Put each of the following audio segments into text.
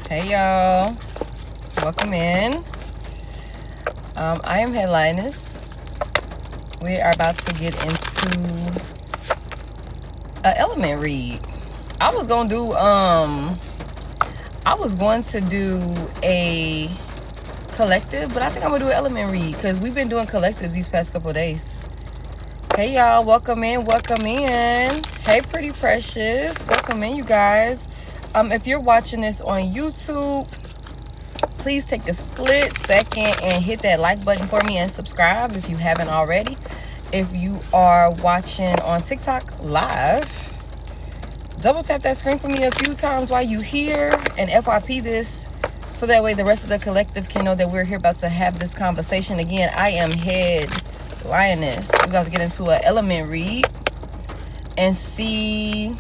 Hey y'all, welcome in. I am Head.Lioness. We are about to get into an element read. I was going to do a collective, but I think I'm gonna do an element read because we've been doing collectives these past couple of days. Hey y'all, welcome in. Hey pretty precious, welcome in you guys. If you're watching this on YouTube, please take a split second and hit that like button for me and subscribe if you haven't already. If you are watching on TikTok live, double tap that screen for me a few times while you here and FYP this so that way the rest of the collective can know that we're here about to have this conversation. Again, I am Head.Lioness. We're about to get into an element read and see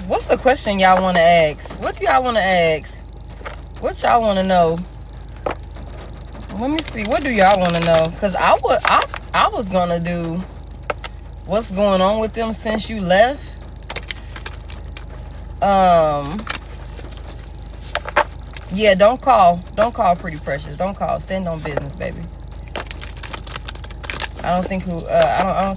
what's the question y'all want to ask? What do y'all want to ask? What y'all want to know? Let me see. What do y'all want to know? Because I was going to do what's going on with them since you left. Yeah, don't call pretty precious. Don't call. Stand on business, baby. I don't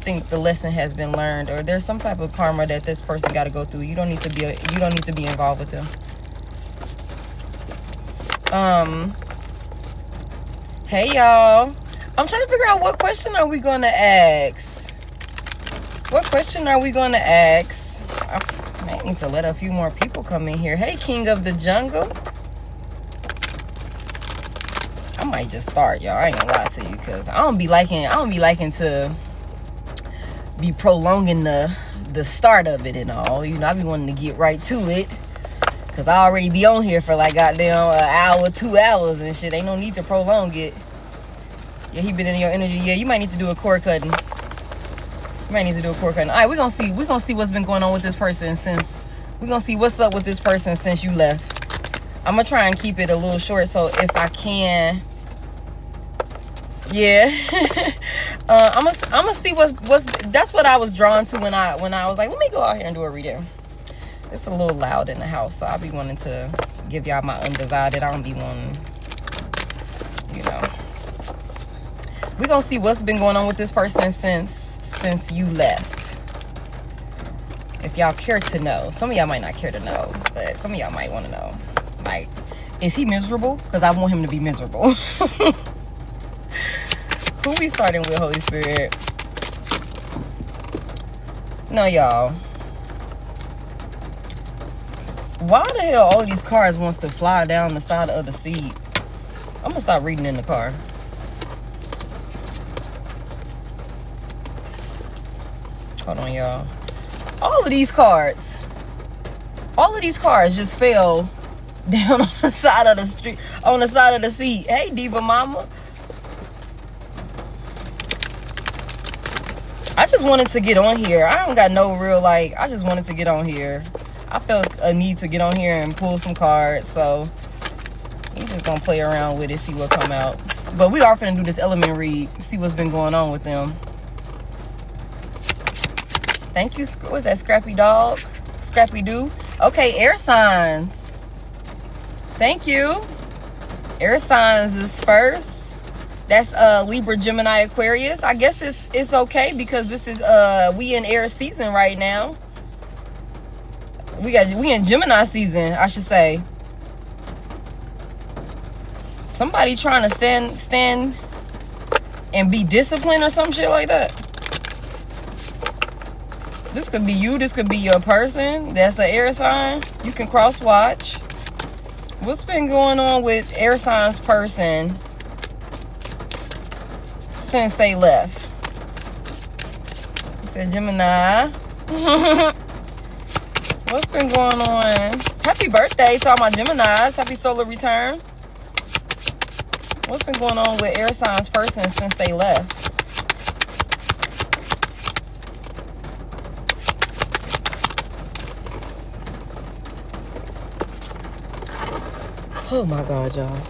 think the lesson has been learned, or there's some type of karma that this person got to go through. You don't need to be involved with them. Hey y'all, I'm trying to figure out what question are we gonna ask. I might need to let a few more people come in here. Hey, King of the Jungle. I might just start, y'all. I ain't gonna lie to you, because I don't be liking to be prolonging the start of it and all. You know, I be wanting to get right to it, because I already be on here for like goddamn an hour, 2 hours and shit. Ain't no need to prolong it. Yeah, he been in your energy. Yeah, you might need to do a cord cutting. All right, we're gonna see what's been going on with this person since what's up with this person since you left. I'm gonna try and keep it a little short, so if I can, yeah. I'm gonna see what's that's what I was drawn to when I was like, let me go out here and do a reading. It's a little loud in the house, so I'll be wanting to give y'all my undivided. I don't be wanting, you know. We're gonna see what's been going on with this person since you left. If y'all care to know. Some of y'all might not care to know, but some of y'all might want to know. Like, is he miserable? Because I want him to be miserable. Who we starting with, Holy Spirit? No, y'all. Why the hell all of these cars wants to fly down the side of the seat? I'm going to stop reading in the car. Hold on, y'all. All of these cards just fell down on the side of the street, on the side of the seat. Hey, Diva Mama. I just wanted to get on here. I don't got no real, I just wanted to get on here. I felt a need to get on here and pull some cards, so we just gonna play around with it, see what come out. But we are finna do this element read, see what's been going on with them. Thank you. What's that, Scrappy Dog? Scrappy Doo? Okay, air signs. Thank you. Air signs is first. That's Libra, Gemini, Aquarius. I guess it's okay because this is we in air season right now. We in Gemini season, I should say. Somebody trying to stand and be disciplined or some shit like that. This could be you. This could be your person. That's an air sign. You can cross watch. What's been going on with air signs person since they left? It said Gemini. What's been going on? Happy birthday to all my Geminis. Happy solar return. What's been going on with air signs person since they left? Oh my God, y'all.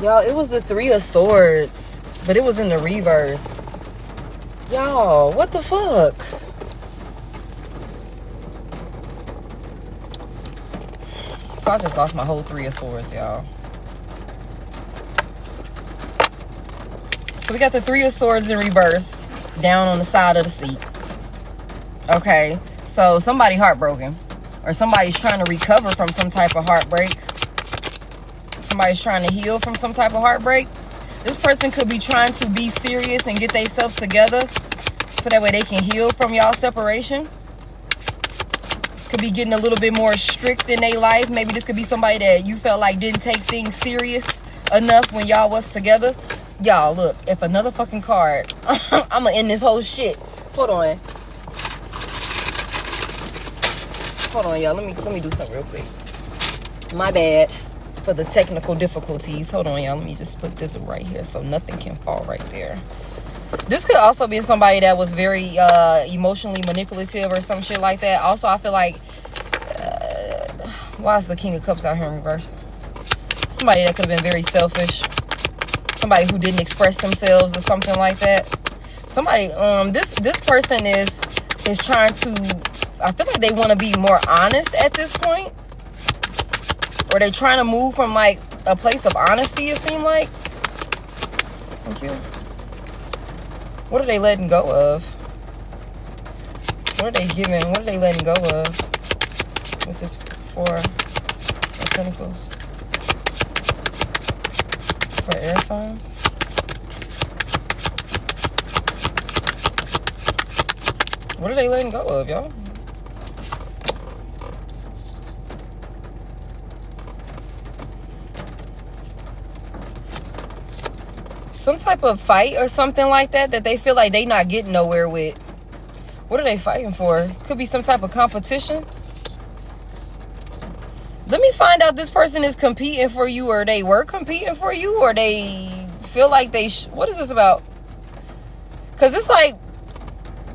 Y'all, it was the 3 of Swords, but it was in the reverse. Y'all, what the fuck? So I just lost my whole 3 of Swords, y'all. So we got the 3 of Swords in reverse down on the side of the seat. Okay, so somebody heartbroken, or somebody's trying to recover from some type of heartbreak. Somebody's trying to heal from some type of heartbreak. This person could be trying to be serious and get themselves together so that way they can heal from y'all separation. Could be getting a little bit more strict in their life. Maybe this could be somebody that you felt like didn't take things serious enough when y'all was together. Y'all, look, if another fucking card, I'm gonna end this whole shit. Hold on. Hold on, y'all. Let me do something real quick. My bad for the technical difficulties. Hold on, y'all. Let me just put this right here so nothing can fall right there. This could also be somebody that was very emotionally manipulative or some shit like that. Also, I feel like, why is the King of Cups out here in reverse? Somebody that could have been very selfish. Somebody who didn't express themselves or something like that. Somebody, this person is trying to, I feel like they want to be more honest at this point. Or they trying to move from like a place of honesty, it seemed like. Thank you. What are they letting go of? What are they giving? What are they letting go of with this 4 of Pentacles? For air signs? What are they letting go of, y'all? Some type of fight or something like that they feel like they not getting nowhere with. What are they fighting for? Could be some type of competition. Let me find out this person is competing for you, or they were competing for you, or they feel like they what is this about? Because it's like,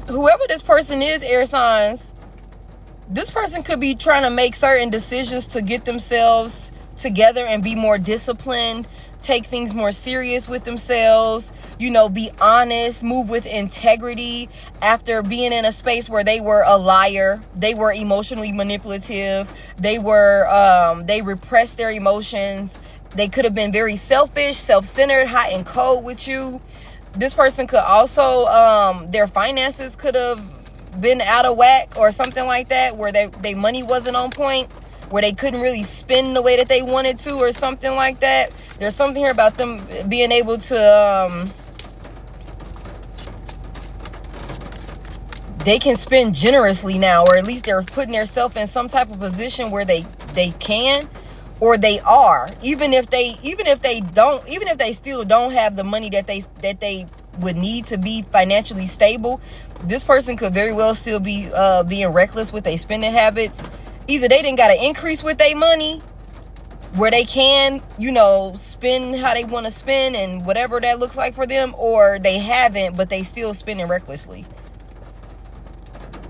whoever this person is, air signs, this person could be trying to make certain decisions to get themselves together and be more disciplined, take things more serious with themselves, you know, be honest, move with integrity after being in a space where they were a liar, they were emotionally manipulative, they repressed their emotions, they could have been very selfish, self-centered, hot and cold with you. This person could also, their finances could have been out of whack or something like that, where their money wasn't on point, where they couldn't really spend the way that they wanted to or something like that. There's something here about them being able to, they can spend generously now, or at least they're putting themselves in some type of position where they can, or they are, even if they still don't have the money that they would need to be financially stable. This person could very well still be being reckless with their spending habits. Either they didn't got to increase with their money where they can, you know, spend how they want to spend and whatever that looks like for them, or they haven't, but they still spending recklessly.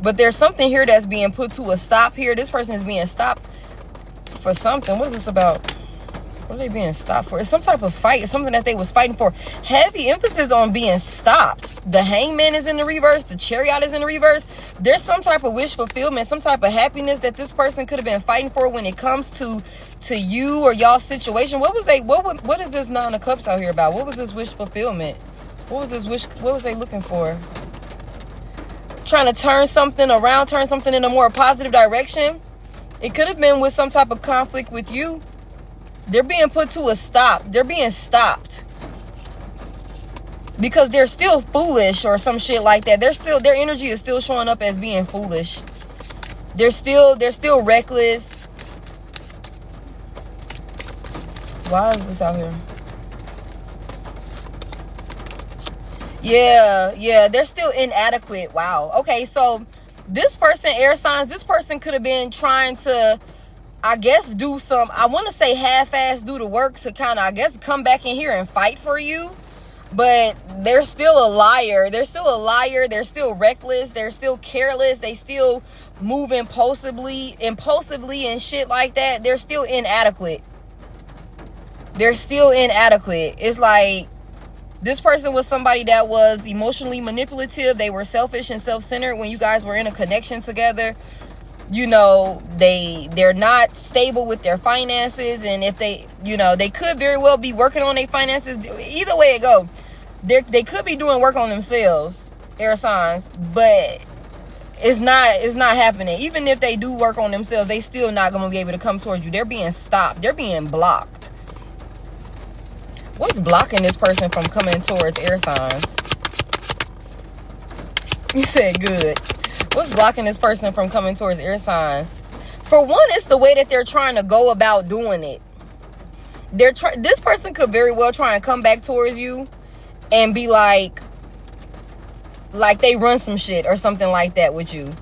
But there's something here that's being put to a stop here. This person is being stopped for something. What is this about? What are they being stopped for? It's some type of fight. It's something that they was fighting for. Heavy emphasis on being stopped. The Hangman is in the reverse. The Chariot is in the reverse. There's some type of wish fulfillment, some type of happiness that this person could have been fighting for when it comes to you or y'all's situation. What is this Nine of Cups out here about? What was this wish fulfillment? What was they looking for? Trying to turn something around, turn something in a more positive direction. It could have been with some type of conflict with you. They're being put to a stop. They're being stopped because they're still foolish or some shit like that. Their energy is still showing up as being foolish. They're still reckless. Why is this out here? Yeah, they're still inadequate. Wow. Okay, so this person, air signs, this person could have been trying to, I guess, do some, I want to say half-ass do the work to kind of, I guess, come back in here and fight for you. But they're still a liar. They're still reckless. They're still careless. They still move impulsively and shit like that. They're still inadequate. It's like this person was somebody that was emotionally manipulative. They were selfish and self-centered when you guys were in a connection together. you know, they're not stable with their finances, and if they, you know, they could very well be working on their finances. Either way it go, they could be doing work on themselves, air signs, but it's not happening. Even if they do work on themselves, they still not going to be able to come towards you. They're being stopped. They're being blocked. What's blocking this person from coming towards air signs? You said good. What's blocking this person from coming towards air signs? For one, it's the way that they're trying to go about doing it. This person could very well try and come back towards you and be like they run some shit or something like that with you.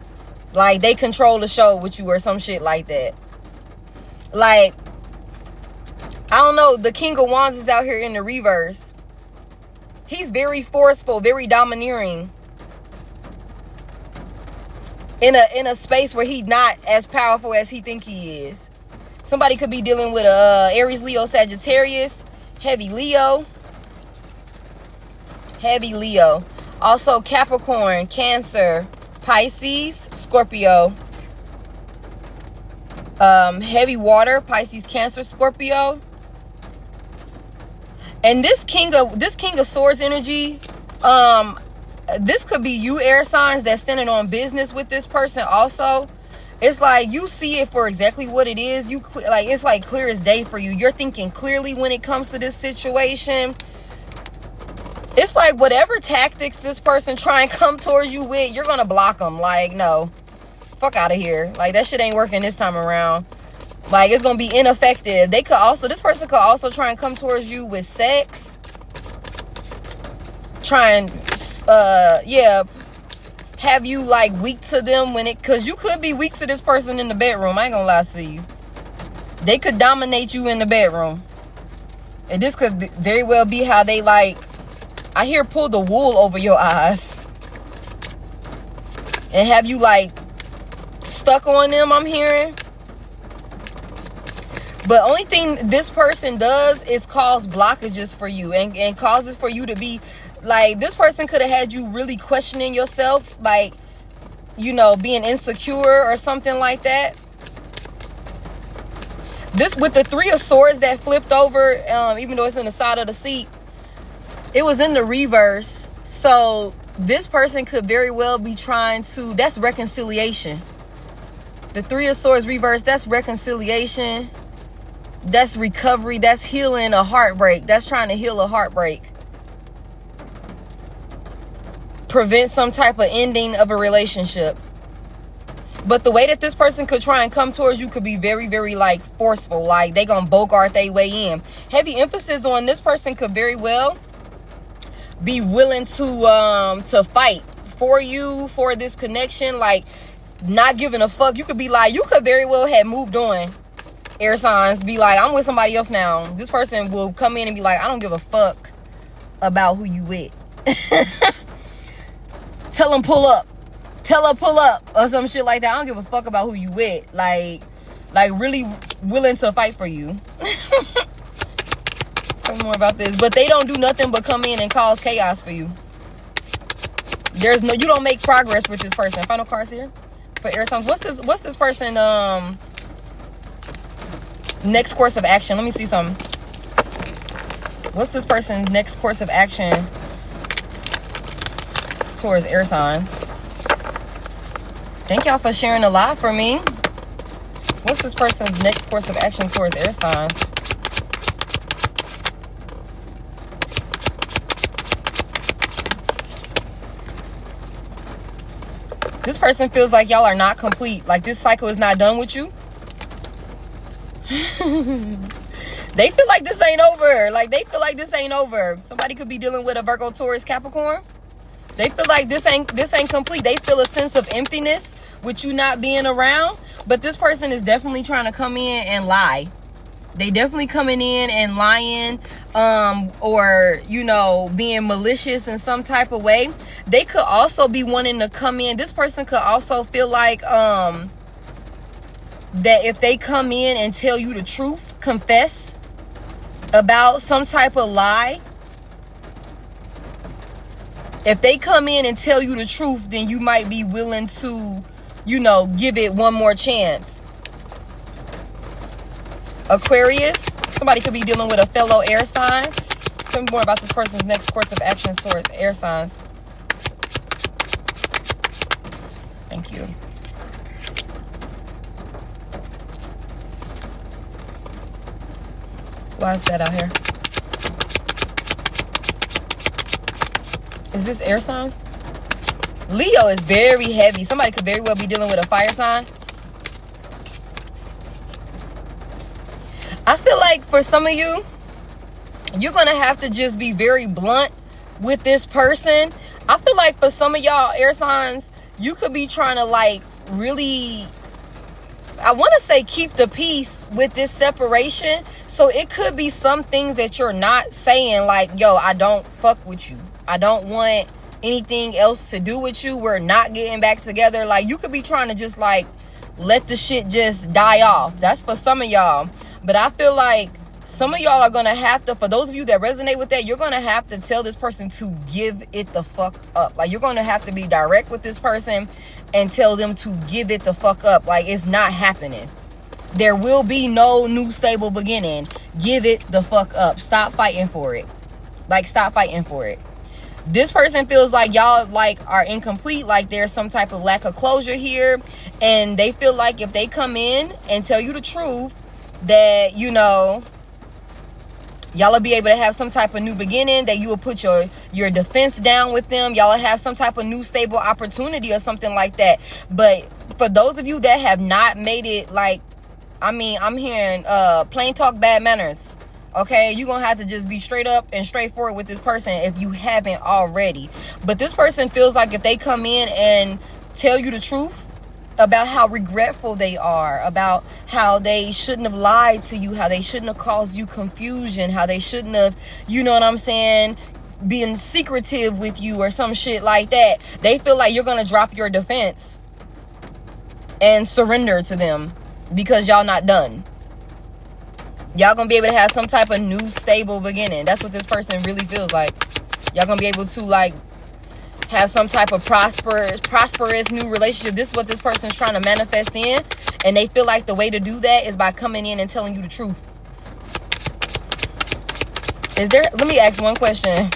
Like they control the show with you or some shit like that. Like, I don't know, the King of Wands is out here in the reverse. He's very forceful, very domineering. In a space where he's not as powerful as he think he is. Somebody could be dealing with a Aries, Leo, Sagittarius, heavy Leo. Heavy Leo. Also Capricorn, Cancer, Pisces, Scorpio. Heavy water, Pisces, Cancer, Scorpio. And this King of Swords energy, this could be you, air signs, that's standing on business with this person also. It's like you see it for exactly what it is. It's like clear as day for you. You're thinking clearly when it comes to this situation. It's like whatever tactics this person try and come towards you with, you're going to block them. Like, no, fuck out of here. Like, that shit ain't working this time around. Like, it's going to be ineffective. This person could also try and come towards you with sex. Try and, have you like weak to them because you could be weak to this person in the bedroom. I ain't gonna lie to you. They could dominate you in the bedroom. And this could very well be how they like, I hear, pull the wool over your eyes. And have you like stuck on them, I'm hearing. But only thing this person does is cause blockages for you and causes for you to be like, this person could have had you really questioning yourself, like, you know, being insecure or something like that. This with the Three of Swords that flipped over, even though it's in the side of the seat, it was in the reverse. So this person could very well be trying to, that's reconciliation. The Three of Swords reverse, that's reconciliation. That's recovery. That's healing a heartbreak. That's trying to heal a heartbreak. Prevent some type of ending of a relationship. But the way that this person could try and come towards you could be very, very like forceful. Like they gonna bogart their way in. Heavy emphasis on this person could very well be willing to fight for you, for this connection. Like not giving a fuck. You could be like, you could very well have moved on. Air signs be like, I'm with somebody else now. This person will come in and be like, I don't give a fuck about who you with. Tell them pull up. Tell her pull up or some shit like that. I don't give a fuck about who you with. Like really willing to fight for you. Tell me more about this. But they don't do nothing but come in and cause chaos for you. You don't make progress with this person. Final cards here for air signs. What's this person next course of action? Let me see something. What's this person's next course of action towards air signs? Thank y'all for sharing a live for me. What's this person's next course of action towards air signs? This person feels like y'all are not complete. Like this cycle is not done with you. They feel like this ain't over. Like they feel like this ain't over. Somebody could be dealing with a Virgo, Taurus, Capricorn. They feel like this ain't complete. They feel a sense of emptiness with you not being around. But this person is definitely trying to come in and lie. They definitely coming in and lying, or, you know, being malicious in some type of way. They could also be wanting to come in. This person could also feel like that if they come in and tell you the truth, confess about some type of lie, if they come in and tell you the truth, then you might be willing to you know, give it one more chance. Aquarius, somebody could be dealing with a fellow air sign. Tell me more about this person's next course of actions towards air signs. Thank you. Why is that out here? Is this air signs? Leo is very heavy. Somebody could very well be dealing with a fire sign. I feel like for some of you, you're going to have to just be very blunt with this person. I feel like for some of y'all air signs, you could be trying to like really, I want to say, keep the peace with this separation. So it could be some things that you're not saying, like, yo, I don't fuck with you. I don't want anything else to do with you. We're not getting back together. Like, you could be trying to just like let the shit just die off. That's for some of y'all. But I feel like some of y'all are going to have to, for those of you that resonate with that, you're going to have to tell this person to give it the fuck up. Like, you're going to have to be direct with this person and tell them to give it the fuck up. Like, it's not happening. There will be no new stable beginning. Give it the fuck up. Stop fighting for it. Like, stop fighting for it. This person feels like y'all like are incomplete, like there's some type of lack of closure here, and they feel like if they come in and tell you the truth, that, you know, y'all will be able to have some type of new beginning, that you will put your defense down with them. Y'all will have some type of new stable opportunity or something like that. But for those of you that have not made it, like, I mean, I'm hearing plain talk, bad manners. Okay, you're gonna have to just be straight up and straightforward with this person if you haven't already. But this person feels like if they come in and tell you the truth about how regretful they are, about how they shouldn't have lied to you, how they shouldn't have caused you confusion, how they shouldn't have, you know what I'm saying, being secretive with you or some shit like that, they feel like you're gonna drop your defense and surrender to them because y'all not done. Y'all gonna be able to have some type of new stable beginning. That's what this person really feels like. Y'all gonna be able to like have some type of prosperous new relationship. This is what this person's trying to manifest in, and they feel like the way to do that is by coming in and telling you the truth. Let me ask one question.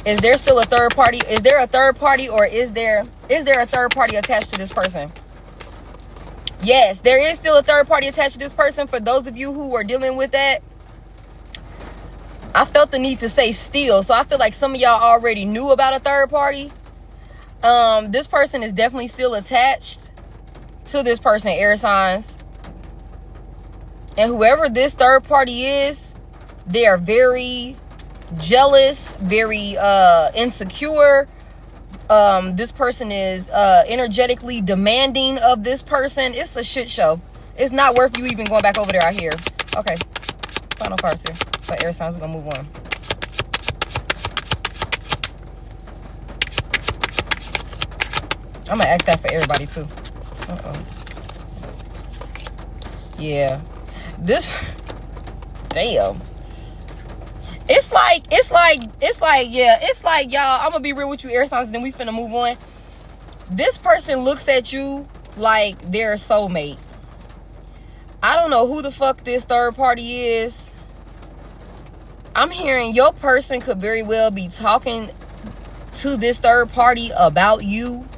Is there still a third party? Is there a third party, or is there a third party attached to this person? Yes, there is still a third party attached to this person. For those of you who are dealing with that, I felt the need to say still. So I feel like some of y'all already knew about a third party. This person is definitely still attached to this person, air signs. And whoever this third party is, they are very jealous, very insecure. This person is energetically demanding of this person. It's a shit show. It's not worth you even going back over there out here. Okay, final cards here for air signs. We're gonna move on. I'm gonna ask that for everybody too. Yeah, this, damn. It's like, y'all, I'm gonna be real with you, air signs, and then we finna move on. This person looks at you like they're a soulmate. I don't know who the fuck this third party is. I'm hearing your person could very well be talking to this third party about you.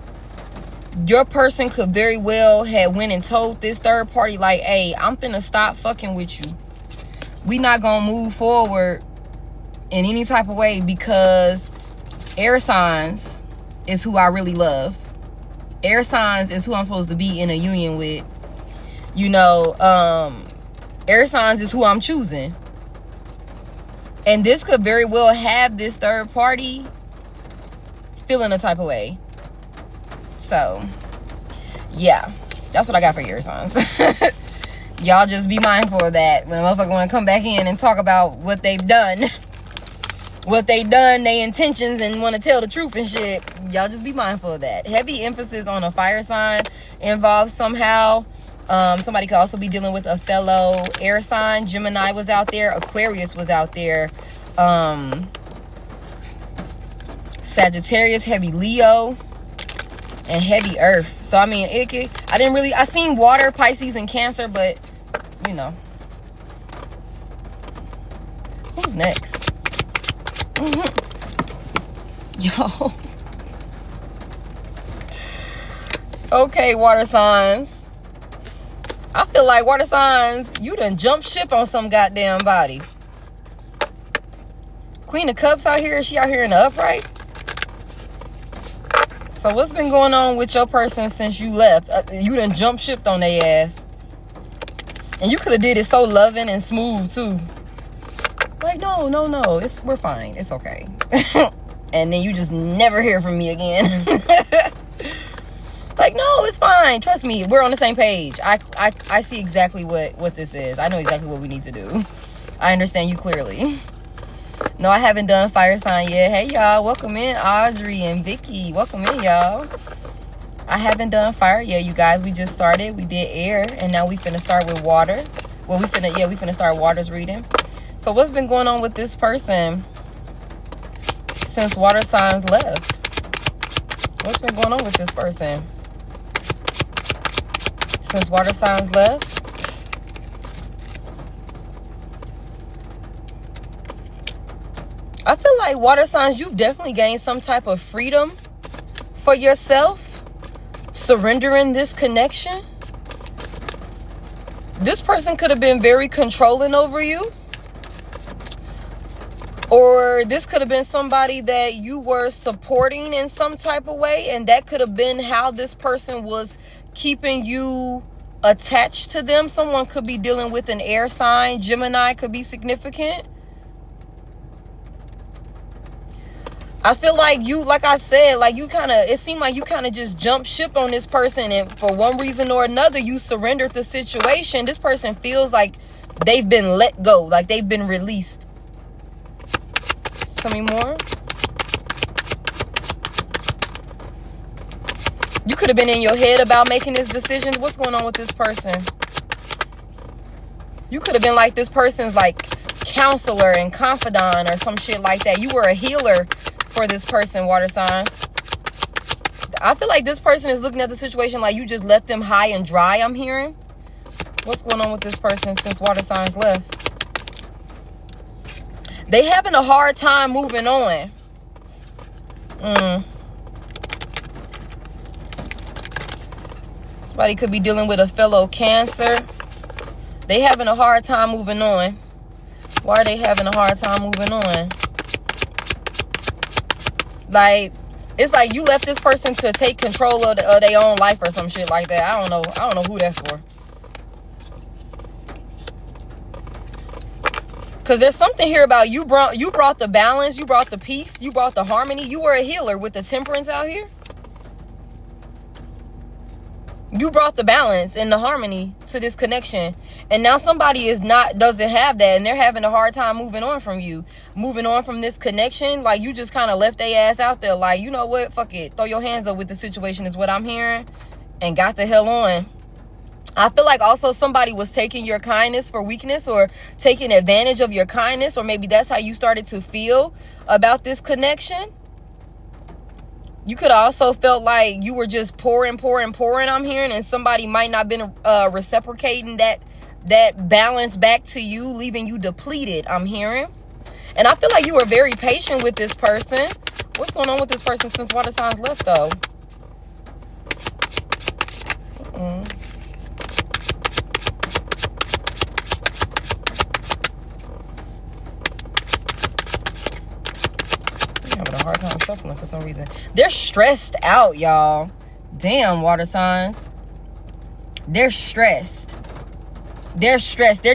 Your person could very well have went and told this third party, like, hey, I'm finna stop fucking with you. We not gonna move forward in any type of way, because air signs is who I really love. Air signs is who I'm supposed to be in a union with. You know, air signs is who I'm choosing. And this could very well have this third party feeling a type of way. So, yeah, that's what I got for air signs. Y'all just be mindful of that when a motherfucker want to come back in and talk about what they've done. Their intentions, and want to tell the truth and shit. Y'all just be mindful of that. Heavy emphasis on a fire sign involved somehow. Somebody could also be dealing with a fellow air sign. Gemini was out there. Aquarius was out there. Sagittarius, heavy Leo. and heavy earth. So I mean, I seen water, Pisces, and Cancer, but you know, who's next? Yo. Okay, water signs. I feel like water signs, you done jumped ship on some goddamn body. Queen of Cups out here. Is she out here in the upright? So what's been going on with your person since you left? You done jumped shipped on their ass. And you could have did it so loving and smooth too. Like, no. We're fine. It's okay. And then you just never hear from me again. Like, no, it's fine. Trust me. We're on the same page. I see exactly what this is. I know exactly what we need to do. I understand you clearly. No, I haven't done fire sign yet. Hey, y'all. Welcome in, Audrey and Vicky. Welcome in, y'all. I haven't done fire yet, you guys. We just started. We did air, and now we finna start with water. Well, we finna start waters reading. So what's been going on with this person since water signs left? What's been going on with this person since water signs left? I feel like water signs, you've definitely gained some type of freedom for yourself, surrendering this connection. This person could have been very controlling over you. Or this could have been somebody that you were supporting in some type of way. And that could have been how this person was keeping you attached to them. Someone could be dealing with an air sign. Gemini could be significant. I feel like I said, it seemed like you kind of just jumped ship on this person. And for one reason or another, you surrendered the situation. This person feels like they've been let go, like they've been released. Tell me more. You could have been in your head about making this decision. What's going on with this person? You could have been like this person's like counselor and confidant or some shit like that. You were a healer for this person, water signs. I feel like this person is looking at the situation like you just left them high and dry, I'm hearing. What's going on with this person since water signs left? They having a hard time moving on. Somebody could be dealing with a fellow Cancer. They having a hard time moving on. Why are they having a hard time moving on? Like, it's like you left this person to take control of their own life or some shit like that. I don't know who that's for. Because there's something here about you brought the balance, you brought the peace, you brought the harmony. You were a healer with the temperance out here. You brought the balance and the harmony to this connection. And now somebody doesn't have that, and they're having a hard time moving on from you. Moving on from this connection. Like, you just kind of left their ass out there. Like, you know what? Fuck it. Throw your hands up with the situation is what I'm hearing. And got the hell on. I feel like also somebody was taking your kindness for weakness, or taking advantage of your kindness. Or maybe that's how you started to feel about this connection. You could also felt like you were just pouring, I'm hearing, and somebody might not been reciprocating that balance back to you, leaving you depleted, I'm hearing. And I feel like you were very patient with this person. What's going on with this person since water signs left, though? Having a hard time shuffling for some reason. They're stressed out, y'all. Damn, water signs. They're stressed. They're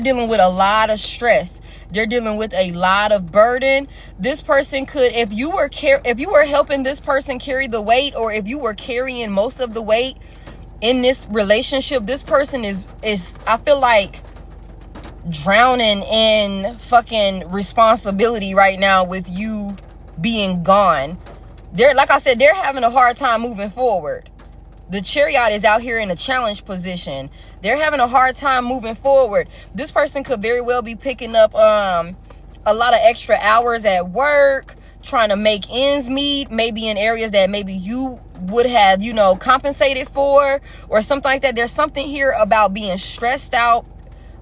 dealing with a lot of stress. They're dealing with a lot of burden. This person could, if you were helping this person carry the weight, or if you were carrying most of the weight in this relationship, this person is I feel like drowning in fucking responsibility right now with you being gone. Like I said, they're having a hard time moving forward. The Chariot is out here in a challenge position. They're having a hard time moving forward. This person could very well be picking up a lot of extra hours at work trying to make ends meet, maybe in areas that maybe you would have, compensated for or something like that. There's something here about being stressed out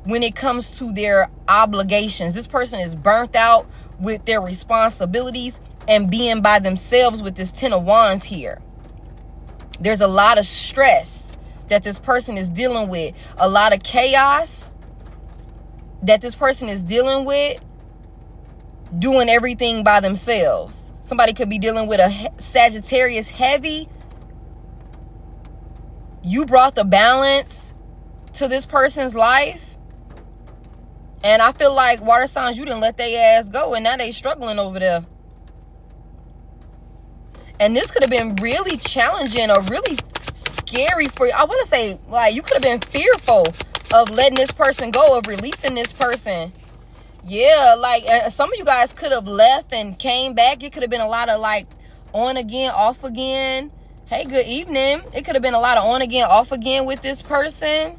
when it comes to their obligations. This person is burnt out with their responsibilities and being by themselves with this 10 of Wands here. There's a lot of stress that this person is dealing with, a lot of chaos that this person is dealing with, doing everything by themselves. Somebody could be dealing with a Sagittarius heavy. You brought the balance to this person's life. And I feel like water signs, you didn't let their ass go. And now they struggling over there. And this could have been really challenging or really scary for you. I want to say, like, you could have been fearful of letting this person go, of releasing this person. Yeah, like, some of you guys could have left and came back. It could have been a lot of, like, on again, off again. Hey, good evening. It could have been a lot of on again, off again with this person.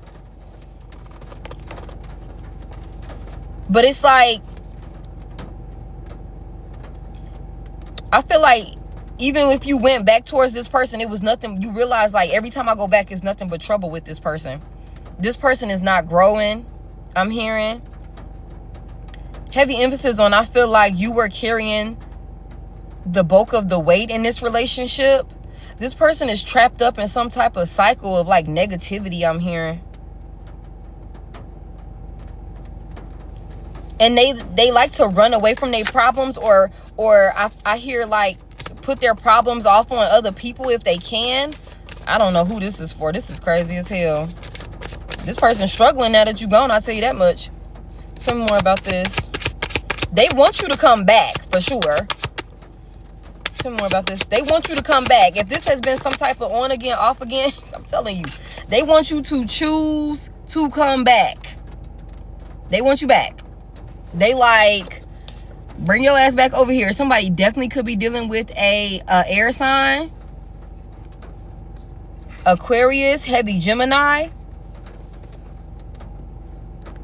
But it's like, I feel like even if you went back towards this person, it was nothing. You realize, like, every time I go back, it's nothing but trouble with this person. This person is not growing, I'm hearing. Heavy emphasis on, I feel like you were carrying the bulk of the weight in this relationship. This person is trapped up in some type of cycle of, like, negativity, I'm hearing. And they like to run away from their problems, or I hear, like, put their problems off on other people if they can. I don't know who this is for. This is crazy as hell. This person's struggling now that you're gone, I'll tell you that much. Tell me more about this. They want you to come back, for sure. Tell me more about this. They want you to come back. If this has been some type of on again, off again, I'm telling you, they want you to choose to come back. They want you back. They like, bring your ass back over here. Somebody definitely could be dealing with a air sign. Aquarius, heavy Gemini.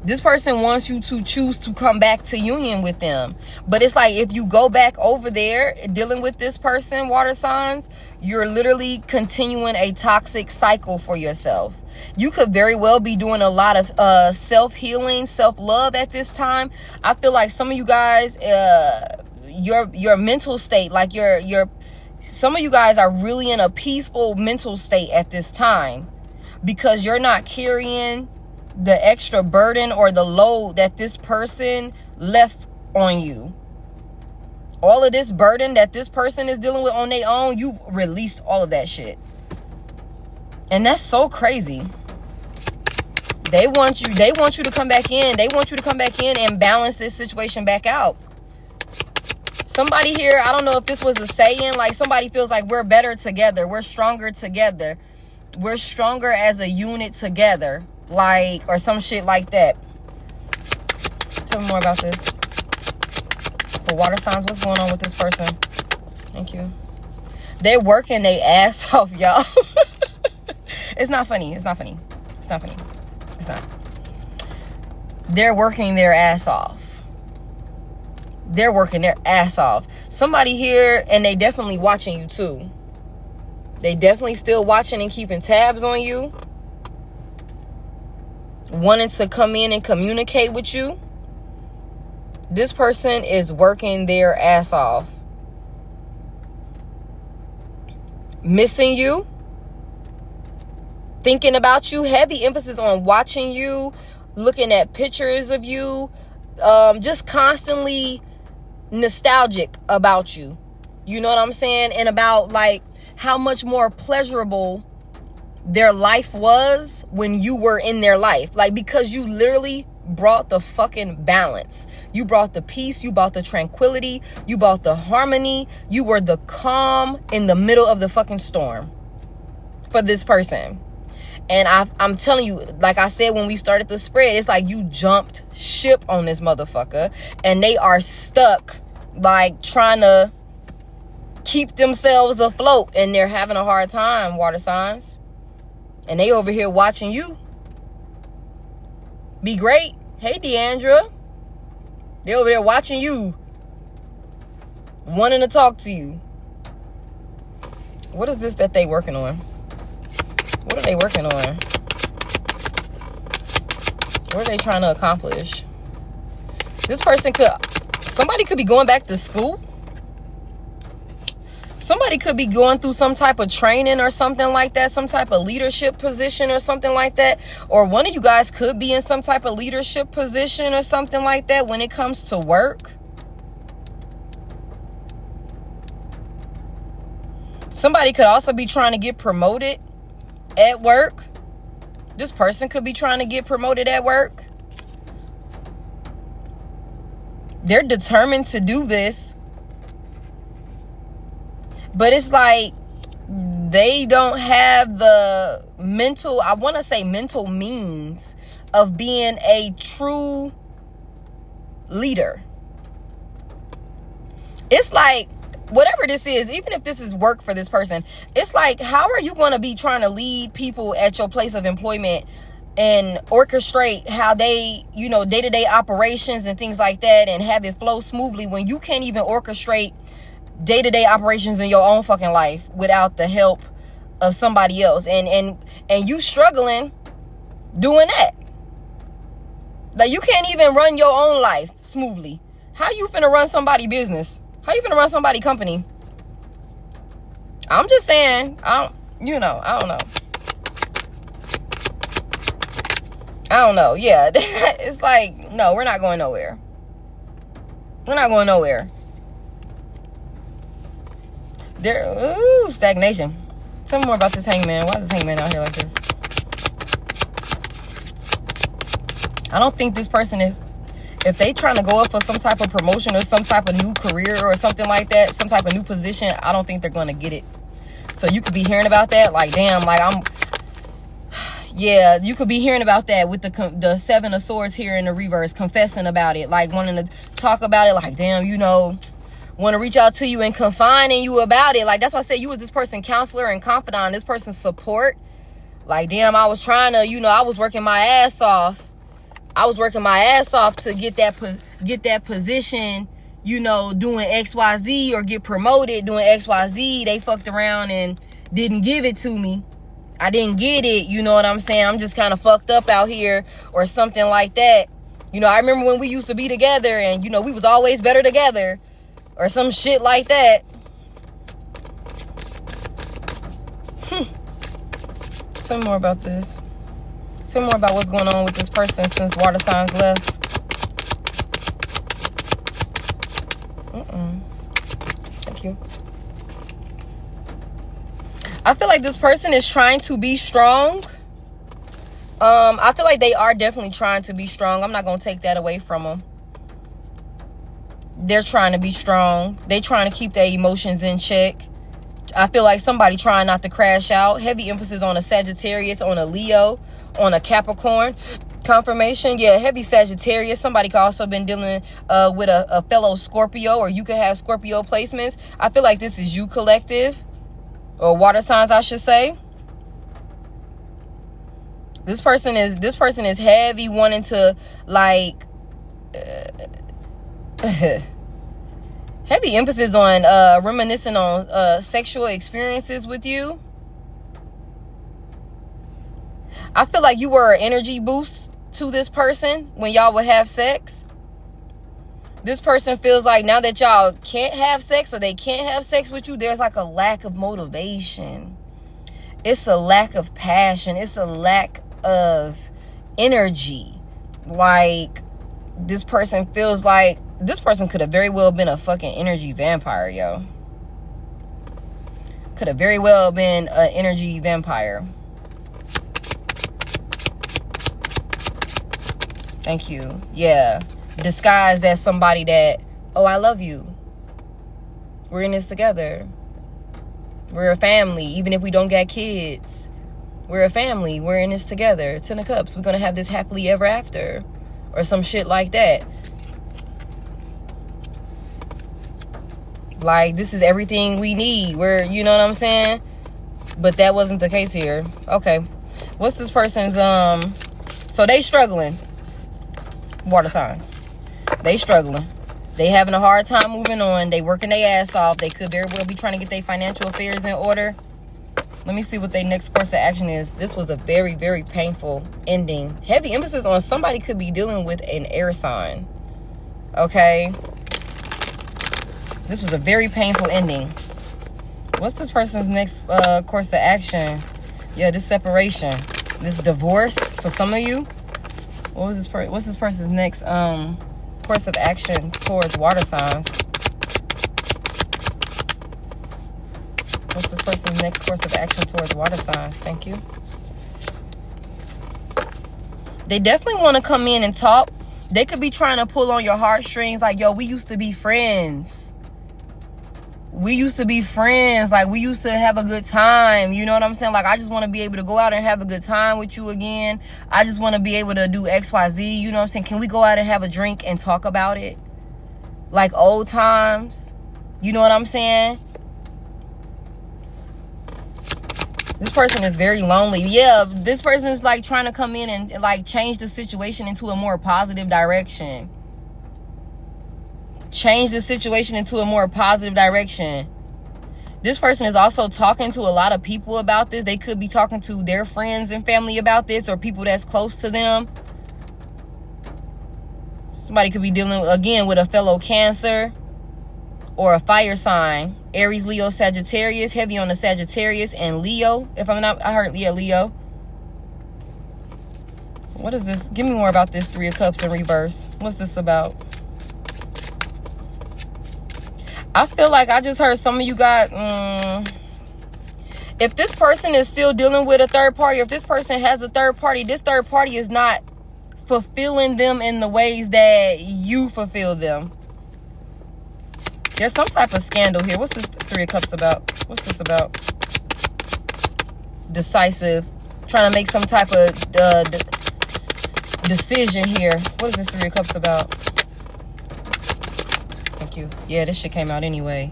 This person wants you to choose to come back to union with them. But it's like, if you go back over there dealing with this person, water signs, you're literally continuing a toxic cycle for yourself. You could very well be doing a lot of self-healing, self-love at this time. I feel like some of you guys, your mental state, like some of you guys are really in a peaceful mental state at this time, because you're not carrying the extra burden or the load that this person left on you. All of this burden that this person is dealing with on their own, you've released all of that shit. And that's so crazy. They want you to come back in. They want you to come back in and balance this situation back out. Somebody here, I don't know if this was a saying, like, somebody feels like we're better together. We're stronger together. We're stronger as a unit together. Like, or some shit like that. Tell me more about this. For water signs, what's going on with this person? Thank you. They're working their ass off, y'all. It's not funny. It's not funny. It's not funny. It's not. They're working their ass off. They're working their ass off. Somebody here, and they definitely watching you too. They definitely still watching and keeping tabs on you. Wanting to come in and communicate with you. This person is working their ass off. Missing you. Thinking about you. Heavy emphasis on watching you. Looking at pictures of you. Just constantly nostalgic about you. You know what I'm saying? And about, like, how much more pleasurable their life was when you were in their life. Like, because you literally brought the fucking balance. You brought the peace. You brought the tranquility. You brought the harmony. You were the calm in the middle of the fucking storm for this person. And I'm telling you, like I said when we started the spread, it's like you jumped ship on this motherfucker, and they are stuck, like, trying to keep themselves afloat, and they're having a hard time, water signs. And they over here watching you be great. Hey, Deandra. They over there watching you wanting to talk to you. What is this that they working on? What are they working on? What are they trying to accomplish? This person somebody could be going back to school. Somebody could be going through some type of training or something like that, some type of leadership position or something like that. Or one of you guys could be in some type of leadership position or something like that when it comes to work. Somebody could also be trying to get promoted at work. This person could be trying to get promoted at work. They're determined to do this. But it's like they don't have the mental, I want to say mental means of being a true leader. It's like, whatever this is, even if this is work for this person, it's like, how are you going to be trying to lead people at your place of employment and orchestrate how they, day-to-day operations and things like that and have it flow smoothly when you can't even orchestrate day-to-day operations in your own fucking life without the help of somebody else, and you struggling doing that? Like, you can't even run your own life smoothly. How you finna run somebody's business? How you finna run somebody's company? I'm just saying, I don't know. Yeah, it's like, no, we're not going nowhere. We're not going nowhere. Stagnation. Tell me more about this hangman. Why is this hangman out here like this? I don't think this person is, if they trying to go up for some type of promotion or some type of new career or something like that, some type of new position, I don't think they're going to get it. So you could be hearing about that like, damn, like yeah, you could be hearing about that with the Seven of Swords here in the reverse, confessing about it, like wanting to talk about it, like, damn, want to reach out to you and confiding you about it. Like, that's why I said you was this person's counselor and confidant, this person's support. Like, damn, I was trying to, I was working my ass off. I was working my ass off to get that position, doing XYZ, or get promoted doing XYZ. They fucked around and didn't give it to me. I didn't get it, you know what I'm saying? I'm just kind of fucked up out here or something like that. I remember when we used to be together and, we was always better together. Or some shit like that. Tell me more about this. Tell me more about what's going on with this person since water signs left. Thank you. I feel like this person is trying to be strong. I feel like they are definitely trying to be strong. I'm not going to take that away from them. They're trying to be strong. They trying to keep their emotions in check. I feel like somebody trying not to crash out. Heavy emphasis on a Sagittarius, on a Leo, on a Capricorn. Confirmation, yeah, heavy Sagittarius. Somebody could also been dealing with a fellow Scorpio, or you could have Scorpio placements. I feel like this is you, collective, or water signs, I should say. This person is heavy wanting to, like, heavy emphasis on reminiscing on sexual experiences with you. I feel like you were an energy boost to this person when y'all would have sex. This person feels like now that y'all can't have sex, or they can't have sex with you, there's like a lack of motivation. It's a lack of passion. It's a lack of energy. Like, this person feels like this person could have very well been a fucking energy vampire, yo. Could have very well been an energy vampire. Thank you. Yeah. Disguised as somebody that, oh, I love you. We're in this together. We're a family. Even if we don't got kids, we're a family. We're in this together. 10 of Cups. We're going to have this happily ever after. Or some shit like that. Like, this is everything we need. We're, you know what I'm saying? But that wasn't the case here. Okay. What's this person's, so they struggling. Water signs. They struggling. They having a hard time moving on. They working their ass off. They could very well be trying to get their financial affairs in order. Let me see what their next course of action is. This was a very, very painful ending. Heavy emphasis on somebody could be dealing with an air sign. Okay. This was a very painful ending. What's this person's next course of action? Yeah, this separation. This divorce for some of you. What's this person's next course of action towards water signs? What's this person's next course of action towards water signs? Thank you. They definitely want to come in and talk. They could be trying to pull on your heartstrings like, yo, we used to be friends. We used to be friends. Like, we used to have a good time. You know what I'm saying? Like, I just want to be able to go out and have a good time with you again. I just want to be able to do X, Y, Z. You know what I'm saying? Can we go out and have a drink and talk about it? Like old times. You know what I'm saying? This person is very lonely. Yeah, this person is like trying to come in and like change the situation into a more positive direction. Change the situation into a more positive direction. This person is also talking to a lot of people about this. They could be talking to their friends and family about this, or people that's close to them. Somebody could be dealing again with a fellow Cancer or a fire sign. Aries, Leo, Sagittarius. Heavy on the Sagittarius and Leo. If I'm not, I heard Leo. What is this? Give me more about this Three of Cups in reverse. What's this about? I feel like I just heard some of you got... if this person is still dealing with a third party, or if this person has a third party, this third party is not fulfilling them in the ways that you fulfill them. There's some type of scandal here. What's this Three of Cups about? What's this about? Decisive. Trying to make some type of decision here. What is this Three of Cups about? Thank you. Yeah, this shit came out anyway.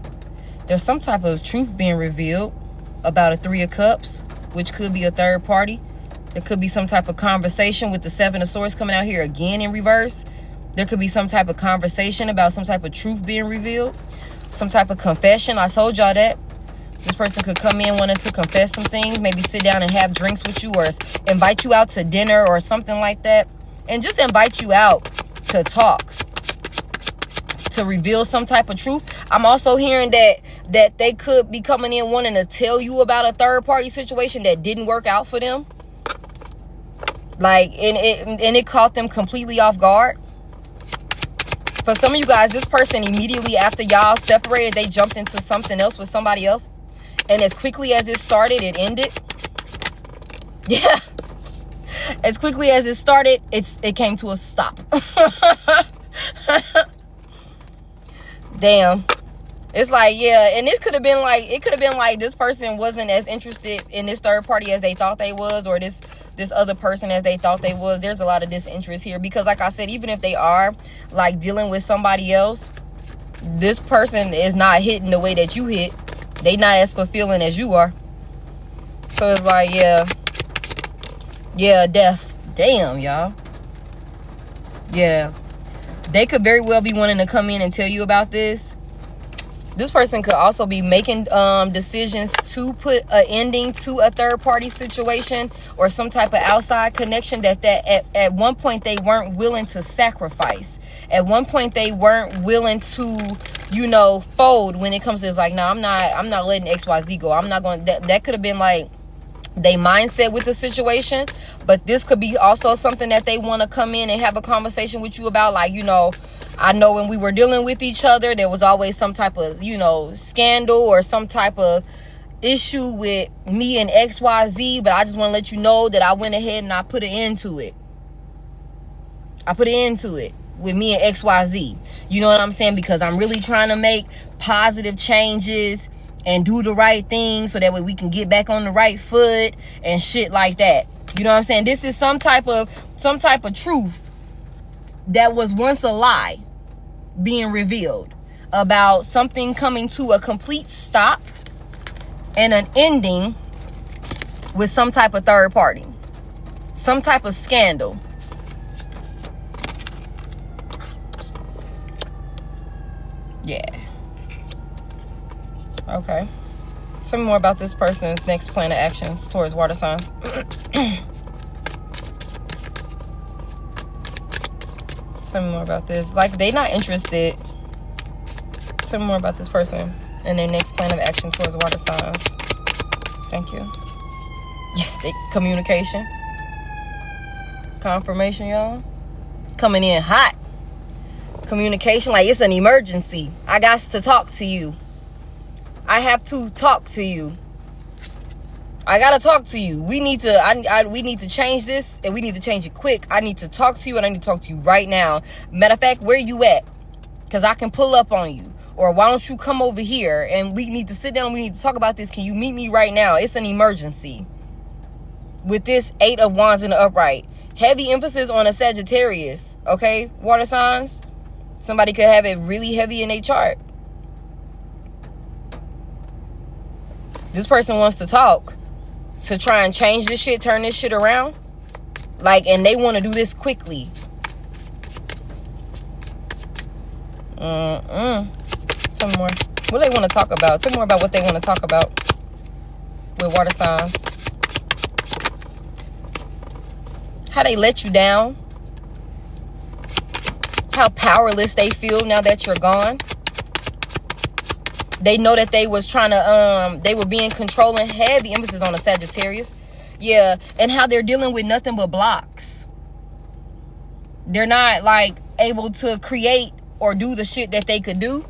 There's some type of truth being revealed about a Three of Cups, which could be a third party. There could be some type of conversation with the Seven of Swords coming out here again in reverse. There could be some type of conversation about some type of truth being revealed. Some type of confession. I told y'all that. This person could come in wanting to confess some things. Maybe sit down and have drinks with you, or invite you out to dinner or something like that. And just invite you out to talk. To reveal some type of truth. I'm also hearing that they could be coming in wanting to tell you about a third party situation that didn't work out for them. Like, and it caught them completely off guard. For some of you guys, this person immediately after y'all separated, they jumped into something else with somebody else. And as quickly as it started, it ended. Yeah. As quickly as it started, it came to a stop. Damn. It's like, yeah, and it could have been like this person wasn't as interested in this third party as they thought they was, or this other person as they thought they was. There's a lot of disinterest here because, like I said, even if they are like dealing with somebody else, this person is not hitting the way that you hit. They not as fulfilling as you are. So it's like, yeah, death. Damn, y'all. Yeah. They could very well be wanting to come in and tell you about this. This person could also be making decisions to put an ending to a third party situation or some type of outside connection that at one point they weren't willing to sacrifice. At one point they weren't willing to, fold when it comes to, it's like, no, I'm not letting XYZ go. I'm not going. That could have been like they mindset with the situation, but this could be also something that they want to come in and have a conversation with you about. Like, I know when we were dealing with each other, there was always some type of, scandal or some type of issue with me and XYZ, but I just want to let you know that I went ahead and I put an end to it. I put an end to it with me and XYZ. You know what I'm saying? Because I'm really trying to make positive changes and do the right thing so that way we can get back on the right foot and shit like that. You know what I'm saying? This is some type of truth that was once a lie being revealed about something coming to a complete stop and an ending with some type of third party, some type of scandal. Yeah. Okay. Tell me more about this person's next plan of actions towards water signs. Tell me more about this. Like, they not interested. Tell me more about this person and their next plan of action towards water signs. Thank you. Communication. Confirmation, y'all. Coming in hot. Communication, like it's an emergency. I got to talk to you. I have to talk to you. I gotta talk to you. We need to we need to change this, and we need to change it quick. I need to talk to you, and I need to talk to you right now. Matter of fact, where you at? Because I can pull up on you. Or why don't you come over here and we need to sit down and we need to talk about this. Can you meet me right now? It's an emergency. With this 8 of Wands in the upright. Heavy emphasis on a Sagittarius. Okay, water signs. Somebody could have it really heavy in their chart. This person wants to talk. To try and change this shit. Turn this shit around. Like, and they want to do this quickly. Tell me more. What do they want to talk about? Tell me more about what they want to talk about with water signs. How they let you down. How powerless they feel now that you're gone. They know that they was trying to, they were being controlling. Heavy emphasis on the Sagittarius. Yeah, and how they're dealing with nothing but blocks. They're not, like, able to create or do the shit that they could do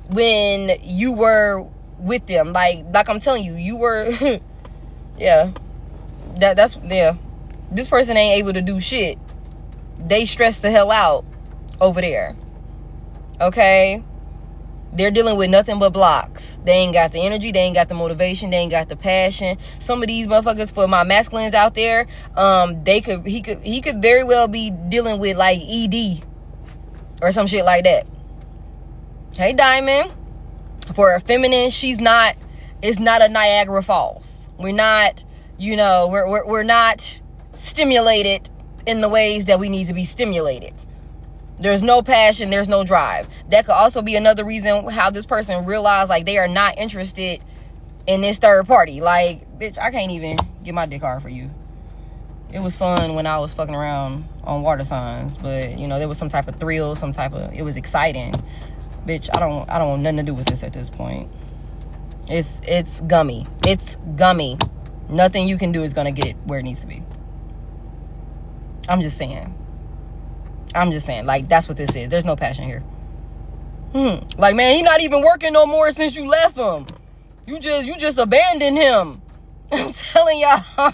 when you were with them. Like I'm telling you, you were, yeah. That's, yeah. This person ain't able to do shit. They stress the hell out over there. Okay? They're dealing with nothing but blocks. They ain't got the energy. They ain't got the motivation. They ain't got the passion. Some of these motherfuckers, for my masculines out there, he could very well be dealing with like ED or some shit like that. Hey, Diamond. For a feminine, it's not a Niagara Falls. We're not, we're not stimulated in the ways that we need to be stimulated. There's no passion. There's no drive. That could also be another reason how this person realized, like, they are not interested in this third party. Like, bitch, I can't even get my dick hard for you. It was fun when I was fucking around on water signs, but, there was some type of thrill, it was exciting. Bitch, I don't want nothing to do with this at this point. It's gummy. It's gummy. Nothing you can do is gonna get where it needs to be. I'm just saying, like, that's what this is. There's no passion here. Like, man, he not even working no more since you left him. You just abandoned him. I'm telling y'all.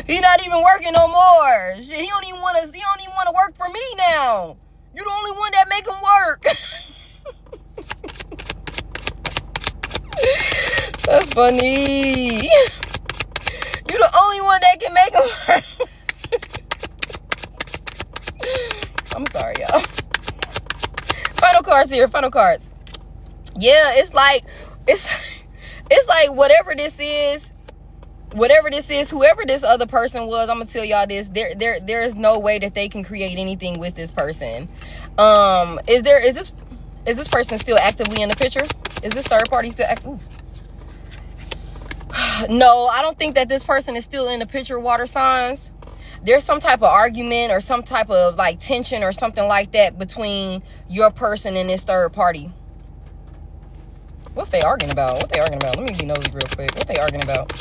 He not even working no more. Shit, he don't even want to work for me now. You the only one that make him work. That's funny. You the only one that can make him work. I'm sorry, y'all. Final cards here. Final cards. Yeah, it's like whatever this is, whoever this other person was, I'm gonna tell y'all this. There is no way that they can create anything with this person. Is this person still actively in the picture? Is this third party still active? No, I don't think that this person is still in the picture, water signs. There's some type of argument or some type of like tension or something like that between your person and this third party. What's they arguing about? What they arguing about? Let me be nosy real quick. What they arguing about?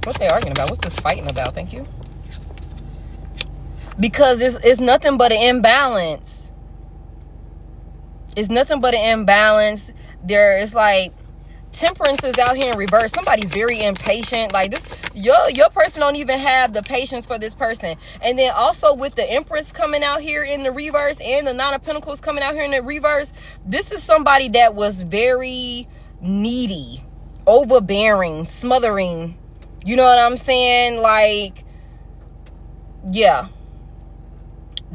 What they arguing about? What's this fighting about? Thank you. Because it's nothing but an imbalance. It's nothing but an imbalance. It's like Temperance is out here in reverse. Somebody's very impatient. Like this, your person don't even have the patience for this person. And then also with the Empress coming out here in the reverse and the Nine of Pentacles coming out here in the reverse, this is somebody that was very needy, overbearing, smothering. You know what I'm saying? Like, yeah.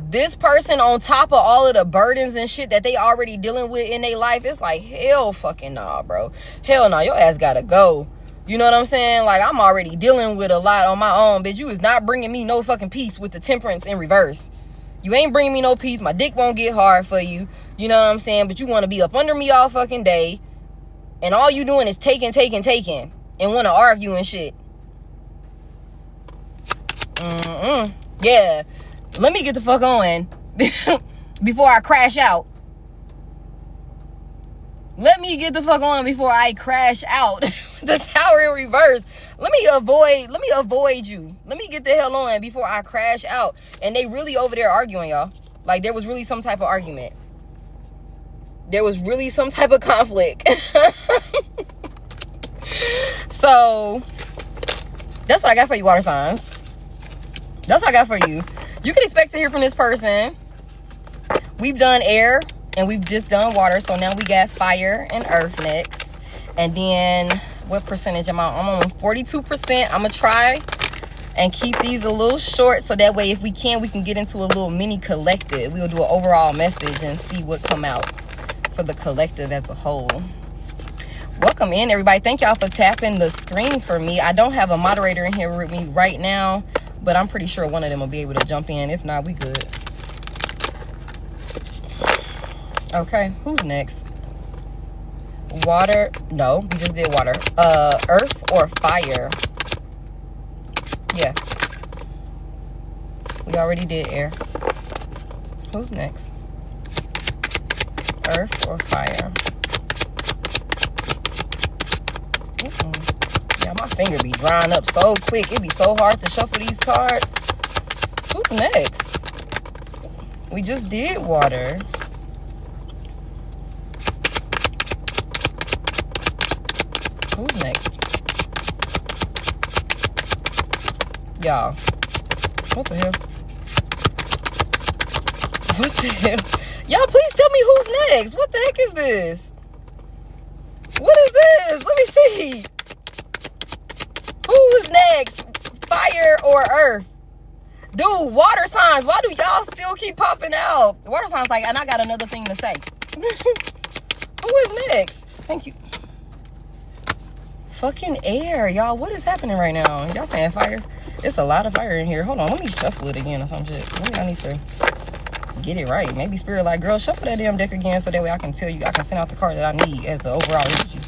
This person, on top of all of the burdens and shit that they already dealing with in their life, it's like, hell fucking nah, bro. Hell nah, your ass gotta go. You know what I'm saying? Like, I'm already dealing with a lot on my own, bitch. You is not bringing me no fucking peace with the Temperance in reverse. You ain't bringing me no peace. My dick won't get hard for you. You know what I'm saying? But you want to be up under me all fucking day. And all you doing is taking. And want to argue and shit. Yeah. Let me get the fuck on before I crash out. Let me get the fuck on before I crash out. The tower in reverse. Let me avoid you. Let me get the hell on before I crash out. And they really over there arguing, y'all. Like, there was really some type of argument. There was really some type of conflict. So, that's what I got for you, water signs. That's what I got for you. You can expect to hear from this person. We've done air and we've just done water. So now we got fire and earth next. And then what percentage am I on? I'm on 42%. I'm going to try and keep these a little short. So that way, if we can get into a little mini collective. We'll do an overall message and see what come out for the collective as a whole. Welcome in, everybody. Thank y'all for tapping the screen for me. I don't have a moderator in here with me right now, but I'm pretty sure one of them will be able to jump in. If not, we good. Okay, who's next? Water. No, we just did water. Earth or fire? Yeah. We already did air. Who's next? Earth or fire? Yeah, my finger be drying up so quick. It be so hard to shuffle these cards. Who's next? We just did water. Who's next? Y'all. What the hell? What the hell? Y'all, please tell me who's next. What the heck is this? What is this? Let me see. Who is next? Fire or earth? Dude, water signs. Why do y'all still keep popping out? Water signs like, and I got another thing to say. Who is next? Thank you. Fucking air, y'all. What is happening right now? Y'all saying fire? It's a lot of fire in here. Hold on, let me shuffle it again or some shit. Maybe I need to get it right. Maybe spirit like, girl, shuffle that damn deck again so that way I can tell you, I can send out the card that I need as the overall energy.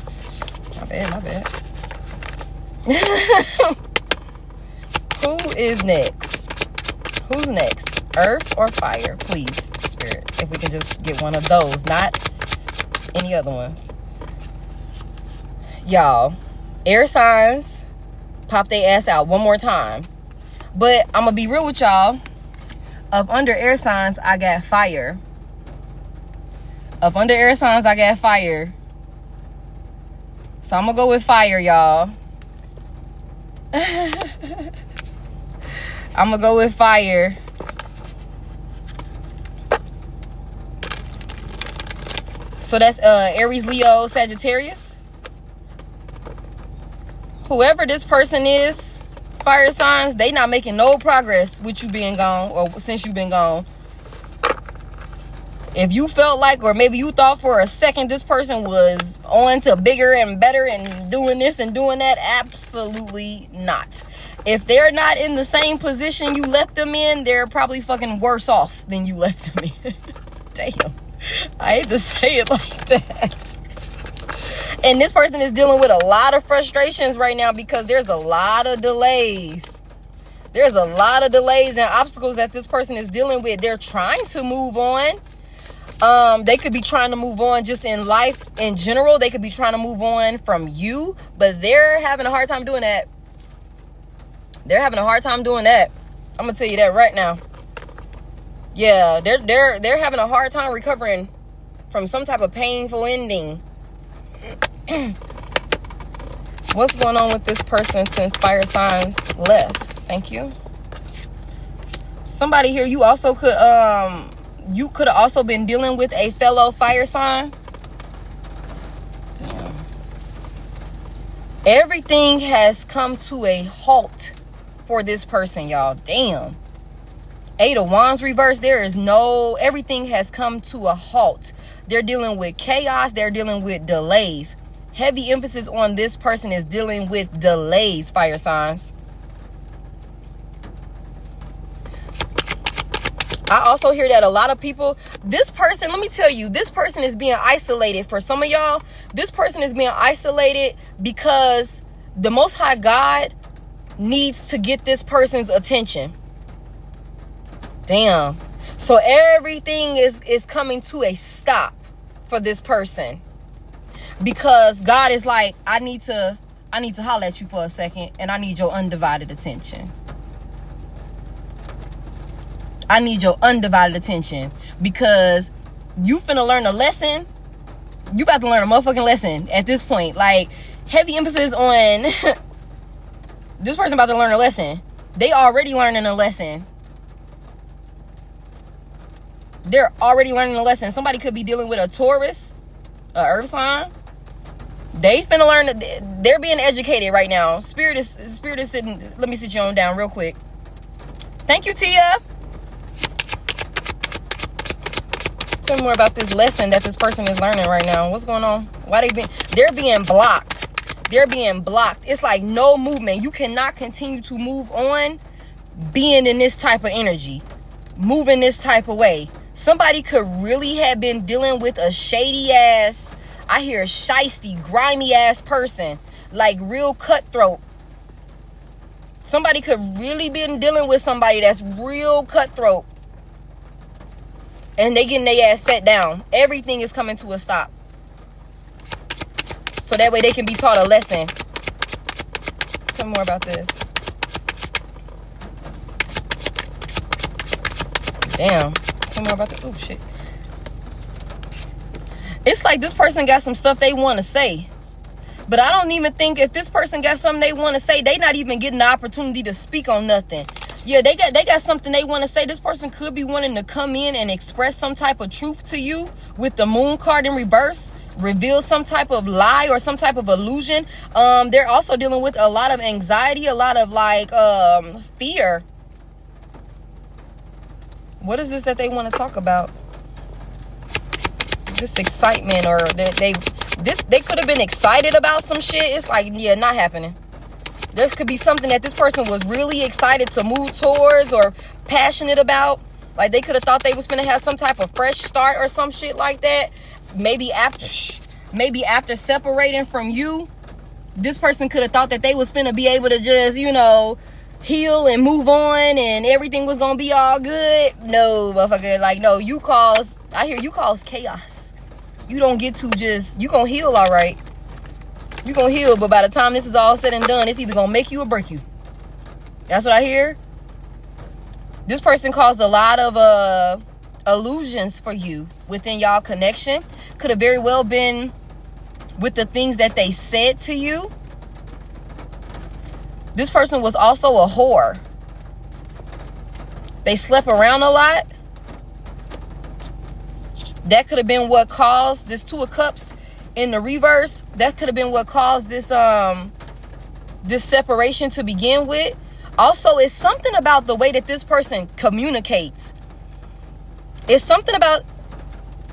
My bad. Who is next? Who's next? Earth or fire? Please, spirit. If we can just get one of those, not any other ones. Y'all, air signs, pop their ass out one more time. But I'm going to be real with y'all. Up under air signs, I got fire. Up under air signs, I got fire. So I'm going to go with fire, y'all. I'm going to go with fire. So that's Aries, Leo, Sagittarius. Whoever this person is, fire signs, they not making no progress with you being gone or since you've been gone. If you felt like, or maybe you thought for a second this person was on to bigger and better and doing this and doing that, absolutely not. If they're not in the same position you left them in, they're probably fucking worse off than you left them in. Damn. I hate to say it like that. And this person is dealing with a lot of frustrations right now because there's a lot of delays. There's a lot of delays and obstacles that this person is dealing with. They're trying to move on. They could be trying to move on just in life in general. They could be trying to move on from you, but they're having a hard time doing that. They're having a hard time doing that. I'm gonna tell you that right now. Yeah, they're having a hard time recovering from some type of painful ending. What's going on with this person since fire signs left? Thank you. Somebody here, you also could you could have also been dealing with a fellow fire sign. Damn. Everything has come to a halt for this person, y'all. Damn. 8 of Wands reverse. There is no, everything has come to a halt. They're dealing with chaos. They're dealing with delays. Heavy emphasis on this person is dealing with delays, fire signs. I also hear that a lot of people, this person, let me tell you, this person is being isolated. For some of y'all, this person is being isolated because the Most High God needs to get this person's attention. Damn. So everything is coming to a stop for this person, because God is like, I need to holler at you for a second, and I need your undivided attention. I need your undivided attention, because you finna learn a lesson. You about to learn a motherfucking lesson at this point. Like, heavy emphasis on this person about to learn a lesson. They already learning a lesson. They're already learning a lesson. Somebody could be dealing with a Taurus, a earth sign. They finna learn. They're being educated right now. Spirit is sitting. Let me sit you on down real quick. Thank you, Tia. Tell me more about this lesson that this person is learning right now. What's going on? Why they're being blocked. They're being blocked. It's like no movement. You cannot continue to move on being in this type of energy, moving this type of way. Somebody could really have been dealing with a shady ass, I hear shiesty, grimy ass person, like real cutthroat. Somebody could really been dealing with somebody that's real cutthroat, and they getting their ass set down. Everything is coming to a stop, so that way they can be taught a lesson. Tell me more about this. Damn. Tell me more about this. Oh, shit. It's like this person got some stuff they want to say. But I don't even think if this person got something they want to say, they not even getting the opportunity to speak on nothing. Yeah, they got something they want to say. This person could be wanting to come in and express some type of truth to you with the moon card in reverse. Reveal some type of lie or some type of illusion. They're also dealing with a lot of anxiety, a lot of like fear. What is this that they want to talk about? This excitement, or they could have been excited about some shit. It's like, yeah, not happening. There could be something that this person was really excited to move towards or passionate about. Like they could have thought they was finna have some type of fresh start or some shit like that. Maybe after separating from you, this person could have thought that they was finna be able to just, heal and move on and everything was gonna be all good. No, motherfucker. Like, no, I hear you cause chaos. You don't get to you gonna heal, all right. You gonna heal, but by the time this is all said and done, it's either gonna make you or break you. That's what I hear. This person caused a lot of illusions for you within y'all connection. Could have very well been with the things that they said to you. This person was also a whore. They slept around a lot. That could have been what caused this Two of Cups in the reverse. That could have been what caused this this separation to begin with. Also, it's something about the way that this person communicates. It's something about,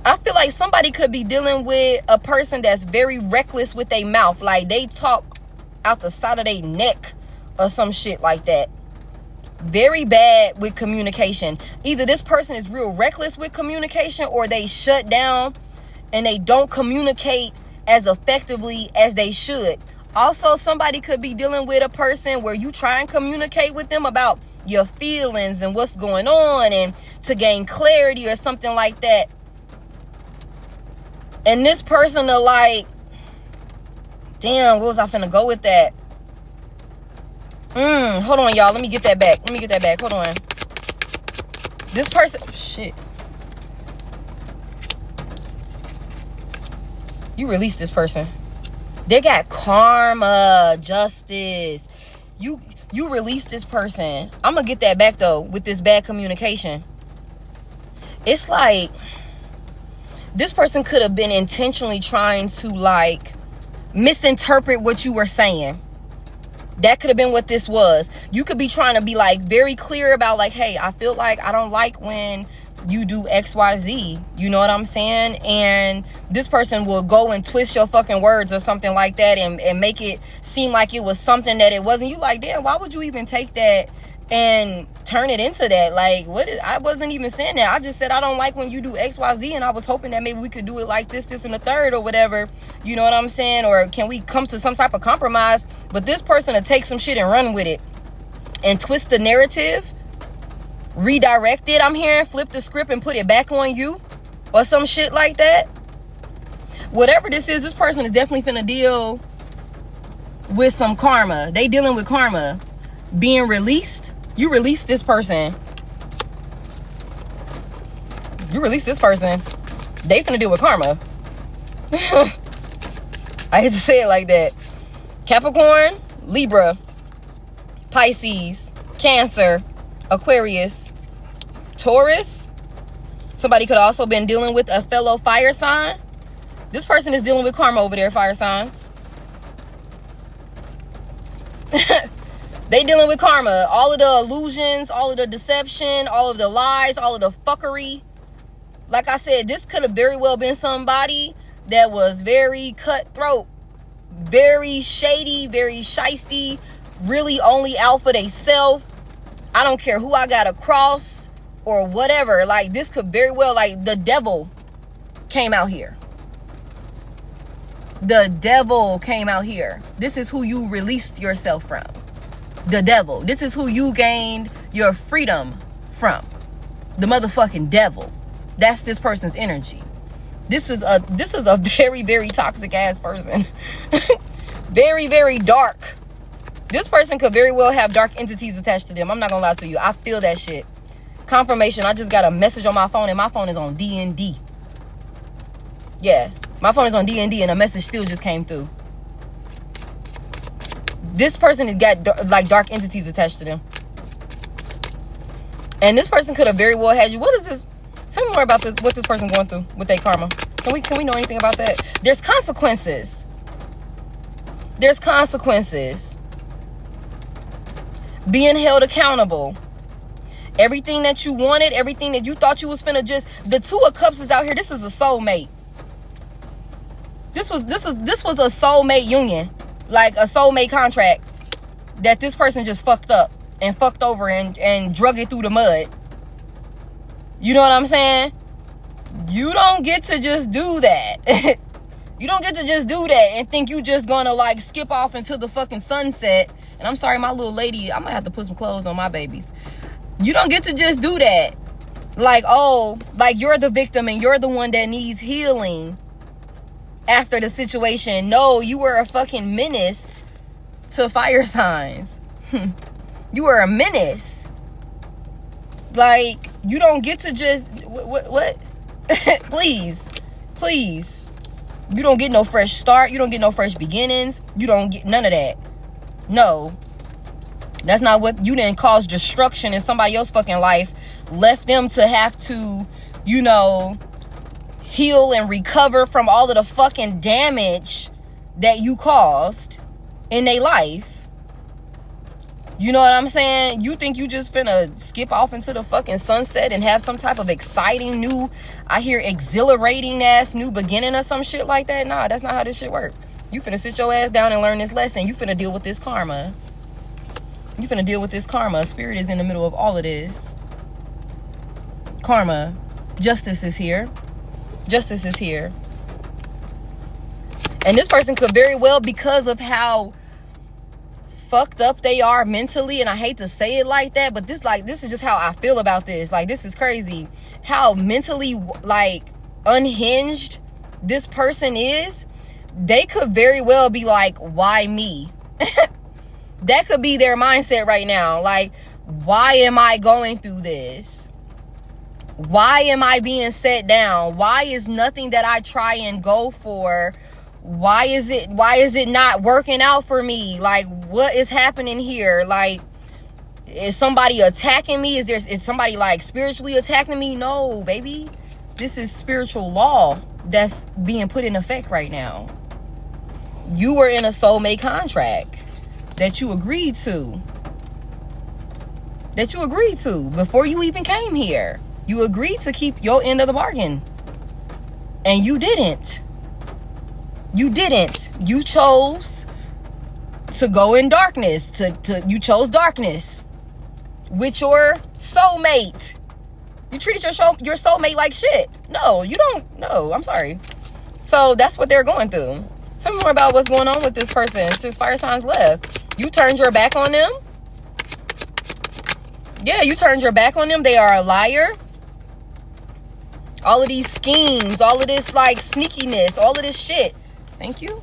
I feel like somebody could be dealing with a person that's very reckless with their mouth. Like they talk out the side of their neck or some shit like that. Very bad with communication. Either this person is real reckless with communication, or they shut down and they don't communicate as effectively as they should. Also, somebody could be dealing with a person where you try and communicate with them about your feelings and what's going on and to gain clarity or something like that. And this person are like, damn, where was I finna go with that? Hold on, y'all. Let me get that back. Hold on. This person, shit. You release this person. They got karma, justice. You release this person. I'm gonna get that back though with this bad communication. It's like this person could have been intentionally trying to like misinterpret what you were saying. That could have been what this was. You could be trying to be like very clear about like, hey, I feel like I don't like when you do XYZ. You know what I'm saying? And this person will go and twist your fucking words or something like that and make it seem like it was something that it wasn't. You like, damn, why would you even take that and turn it into that. Like, I wasn't even saying that. I just said I don't like when you do XYZ, and I was hoping that maybe we could do it like this, and the third, or whatever. You know what I'm saying? Or can we come to some type of compromise? But this person will take some shit and run with it and twist the narrative, redirect it, I'm hearing, flip the script and put it back on you or some shit like that. Whatever this is, this person is definitely finna deal with some karma. They dealing with karma being released. You release this person. You release this person. They finna deal with karma. I hate to say it like that. Capricorn, Libra, Pisces, Cancer, Aquarius, Taurus. Somebody could also been dealing with a fellow fire sign. This person is dealing with karma over there, fire signs. They dealing with karma. All of the illusions, all of the deception, all of the lies, all of the fuckery. Like I said, this could have very well been somebody that was very cutthroat, very shady, very shisty, really only out for they self. I don't care who I got to cross or whatever. Like, this could very well, like, the devil came out here. The devil came out here. This is who you released yourself from. The devil. This is who you gained your freedom from. The motherfucking devil. That's this person's energy. This is a very, very toxic ass person. Very, very dark. This person could very well have dark entities attached to them. I'm not gonna lie to you. I feel that shit. Confirmation. I just got a message on my phone, and my phone is on D&D. Yeah, my phone is on D&D, and a message still just came through. This person has got like dark entities attached to them. And this person could have very well had you. What is this? Tell me more about this. What this person's going through with their karma. Can we know anything about that? There's consequences. There's consequences. Being held accountable. Everything that you wanted, everything that you thought you was finna just. The Two of Cups is out here. This is a soulmate. This was a soulmate union. Like a soulmate contract that this person just fucked up and fucked over and drug it through the mud. You know what I'm saying? You don't get to just do that. You don't get to just do that and think you just gonna like skip off into the fucking sunset. And I'm sorry, my little lady, I'm gonna have to put some clothes on my babies. You don't get to just do that. Like, oh, like you're the victim and you're the one that needs healing after the situation. No, you were a fucking menace to fire signs. You were a menace. Like, you don't get to just what? please. You don't get no fresh start. You don't get no fresh beginnings. You don't get none of that. No, that's not what. You didn't cause destruction in somebody else's fucking life, left them to have to, you know, heal and recover from all of the fucking damage that you caused in their life. You know what I'm saying? You think you just finna skip off into the fucking sunset and have some type of exciting new, I hear exhilarating ass new beginning or some shit like that? Nah, that's not how this shit work. You finna sit your ass down and learn this lesson. You finna deal with this karma. You finna deal with this karma. Spirit is in the middle of all of this. Karma. Justice is here. Justice is here. And this person could very well, because of how fucked up they are mentally, and I hate to say it like that, but this is just how I feel about this. Like, this is crazy. How mentally, like, unhinged this person is. They could very well be like, why me? That could be their mindset right now. Like, why am I going through this? Why am I being set down? Why is nothing that I try and go for? Why is it not working out for me? Like, what is happening here? Like, is somebody attacking me? Is somebody like spiritually attacking me? No, baby. This is spiritual law that's being put in effect right now. You were in a soulmate contract that you agreed to. Before you even came here. You agreed to keep your end of the bargain. And you didn't. You chose to go in darkness. You chose darkness. with your soulmate. You treated your soulmate like shit. No, you don't. No, I'm sorry. So that's what they're going through. Tell me more about what's going on with this person since fire signs left. You turned your back on them. Yeah, you turned your back on them. They are a liar. All of these schemes, all of this like sneakiness, all of this shit. Thank you.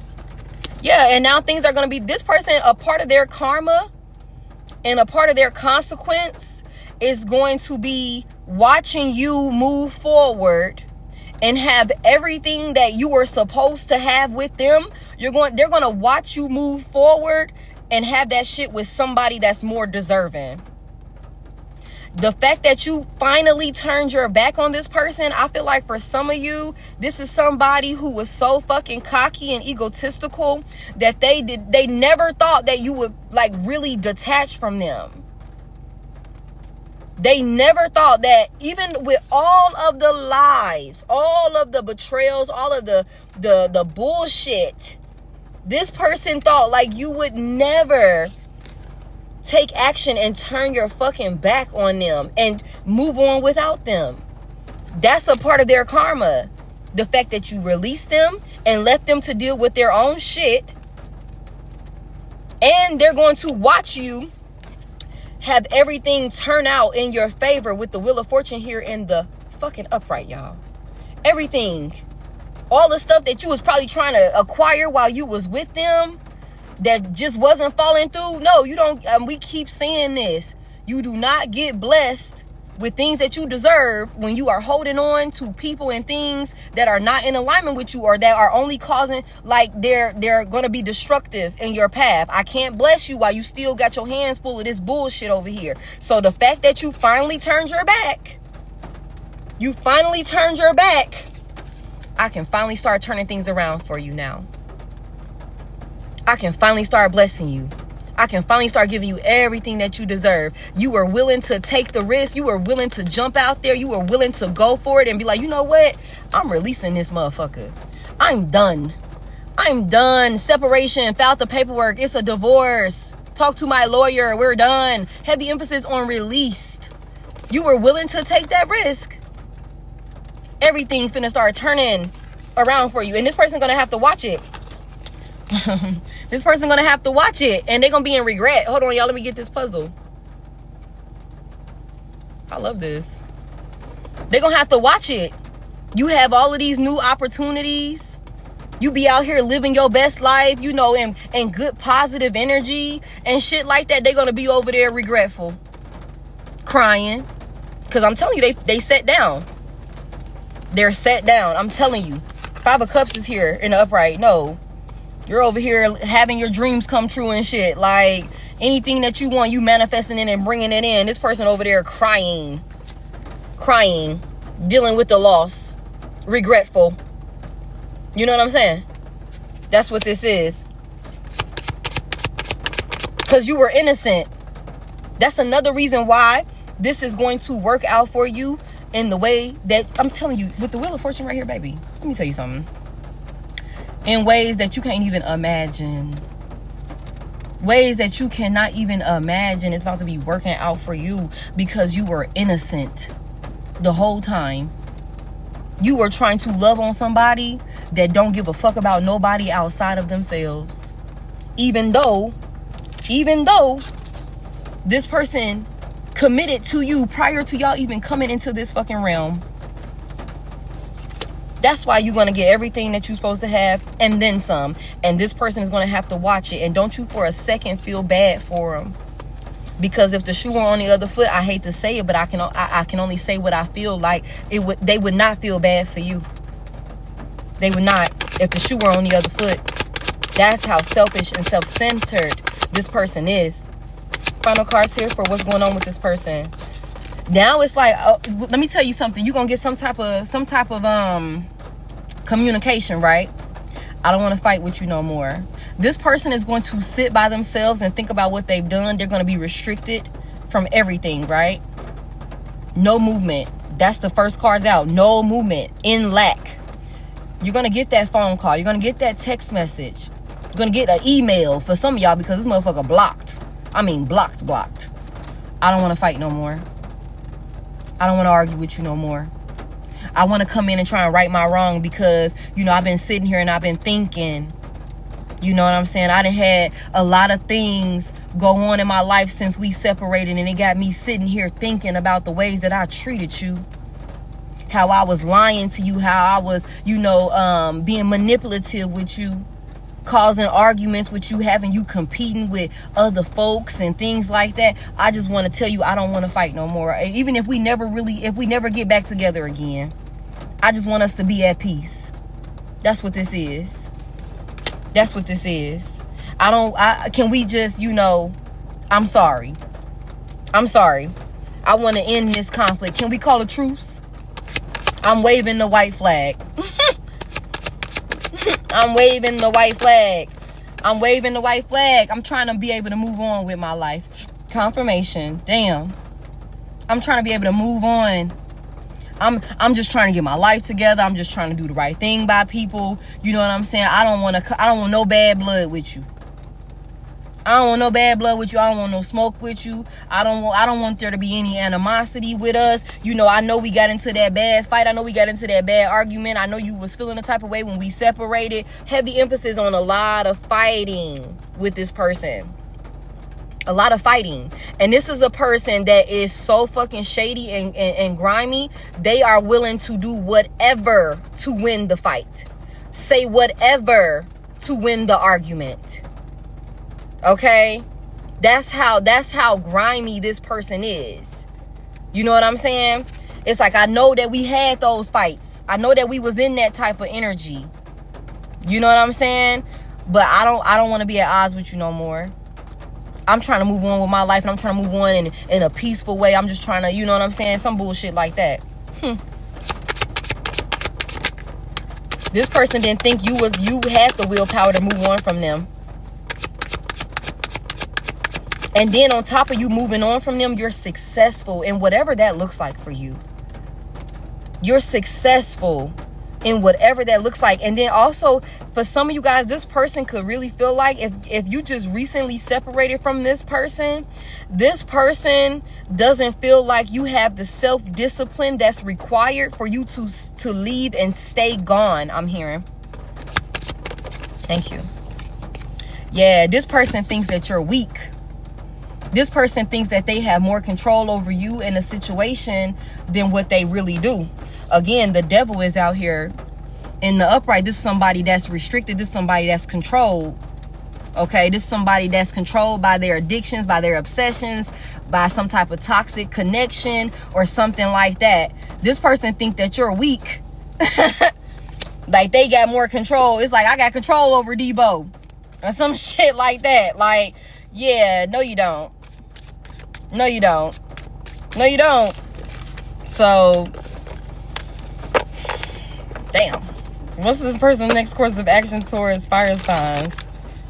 Yeah, and now things are going to be, this person, a part of their karma and a part of their consequence is going to be watching you move forward and have everything that you were supposed to have with them. They're going to watch you move forward and have that shit with somebody that's more deserving. The fact that you finally turned your back on this person, I feel like for some of you, this is somebody who was so fucking cocky and egotistical that they never thought that you would like really detach from them. They never thought that even with all of the lies, all of the betrayals, all of the bullshit, this person thought like you would never take action and turn your fucking back on them and move on without them. That's a part of their karma. The fact that you released them and left them to deal with their own shit. And they're going to watch you have everything turn out in your favor with the Wheel of Fortune here in the fucking upright, y'all. Everything. All the stuff that you was probably trying to acquire while you was with them that just wasn't falling through. No, you don't. We keep saying this. You do not get blessed with things that you deserve when you are holding on to people and things that are not in alignment with you or that are only causing, like they're going to be destructive in your path. I can't bless you while you still got your hands full of this bullshit over here. So the fact that you finally turned your back, I can finally start turning things around for you now. I can finally start blessing you. I can finally start giving you everything that you deserve. You were willing to take the risk. You were willing to jump out there. You were willing to go for it and be like, you know what? I'm releasing this motherfucker. I'm done. Separation. Filed the paperwork. It's a divorce. Talk to my lawyer. We're done. Heavy emphasis on released. You were willing to take that risk. Everything's finna start turning around for you. And this person's gonna have to watch it. This person's gonna have to watch it and they're gonna be in regret. Hold on, y'all, let me get this puzzle. I love this. They're gonna have to watch it. You have all of these new opportunities. You be out here living your best life, you know, and good positive energy and shit like that. They're gonna be over there regretful, crying, because I'm telling you, they sat down. They're sat down. I'm telling you. 5 of Cups is here in the upright. No. You're over here having your dreams come true and shit. Like, anything that you want, you manifesting it and bringing it in. This person over there crying, dealing with the loss, regretful. You know what I'm saying? That's what this is. Because you were innocent. That's another reason why this is going to work out for you in the way that, I'm telling you, with the Wheel of Fortune right here, baby. Let me tell you something. In ways that you can't even imagine. Ways that you cannot even imagine. It's about to be working out for you because you were innocent the whole time. You were trying to love on somebody that don't give a fuck about nobody outside of themselves. Even though this person committed to you prior to y'all even coming into this fucking realm. That's why you're going to get everything that you're supposed to have and then some. And this person is going to have to watch it. And don't you for a second feel bad for them. Because if the shoe were on the other foot, I hate to say it, but I can only say what I feel like. They would not feel bad for you. They would not if the shoe were on the other foot. That's how selfish and self-centered this person is. Final cards here for what's going on with this person. Now it's like, let me tell you something. You're going to get some type of communication, right? I don't want to fight with you no more. This person is going to sit by themselves and think about what they've done. They're going to be restricted from everything, right? No movement. That's the first cards out. No movement. In lack. You're going to get that phone call. You're going to get that text message. You're going to get an email for some of y'all because this motherfucker blocked. I mean blocked. I don't want to fight no more. I don't want to argue with you no more. I want to come in and try and right my wrong because, you know, I've been sitting here and I've been thinking, you know what I'm saying? I done had a lot of things go on in my life since we separated, and it got me sitting here thinking about the ways that I treated you, how I was lying to you, how I was, you know, being manipulative with you, causing arguments with you, having you competing with other folks and things like that. I just want to tell you, I don't want to fight no more. Even if we never get back together again, I just want us to be at peace. That's what this is. That's what this is. Can we just, you know, I'm sorry. I'm sorry. I want to end this conflict. Can we call a truce? I'm waving the white flag. I'm waving the white flag. I'm waving the white flag. I'm trying to be able to move on with my life. Confirmation. Damn. I'm trying to be able to move on. I'm just trying to get my life together. I'm just trying to do the right thing by people. You know what I'm saying? I don't want no bad blood with you. I don't want no bad blood with you. I don't want no smoke with you. I don't want there to be any animosity with us. You know, I know we got into that bad fight. I know we got into that bad argument. I know you was feeling the type of way when we separated. Heavy emphasis on a lot of fighting with this person. A lot of fighting. And this is a person that is so fucking shady and grimy. They are willing to do whatever to win the fight. Say whatever to win the argument. Okay? That's how grimy this person is. You know what I'm saying? It's like, I know that we had those fights. I know that we was in that type of energy. You know what I'm saying? But I don't want to be at odds with you no more. I'm trying to move on with my life, and I'm trying to move on in a peaceful way. I'm just trying to, you know what I'm saying? Some bullshit like that. This person didn't think you had the willpower to move on from them. And then on top of you moving on from them, you're successful in whatever that looks like for you. You're successful in whatever that looks like. And then also, for some of you guys, this person could really feel like if you just recently separated from this person doesn't feel like you have the self-discipline that's required for you to leave and stay gone. I'm hearing. Thank you. Yeah, this person thinks that you're weak. This person thinks that they have more control over you in a situation than what they really do. Again, the devil is out here in the upright. This is somebody that's restricted. This is somebody that's controlled. Okay, this is somebody that's controlled by their addictions, by their obsessions, by some type of toxic connection or something like that. This person think that you're weak. Like they got more control. It's like, I got control over Debo or some shit like that. Like, yeah, no you don't. No you don't. No you don't. So, damn. What's this person's next course of action towards fire signs?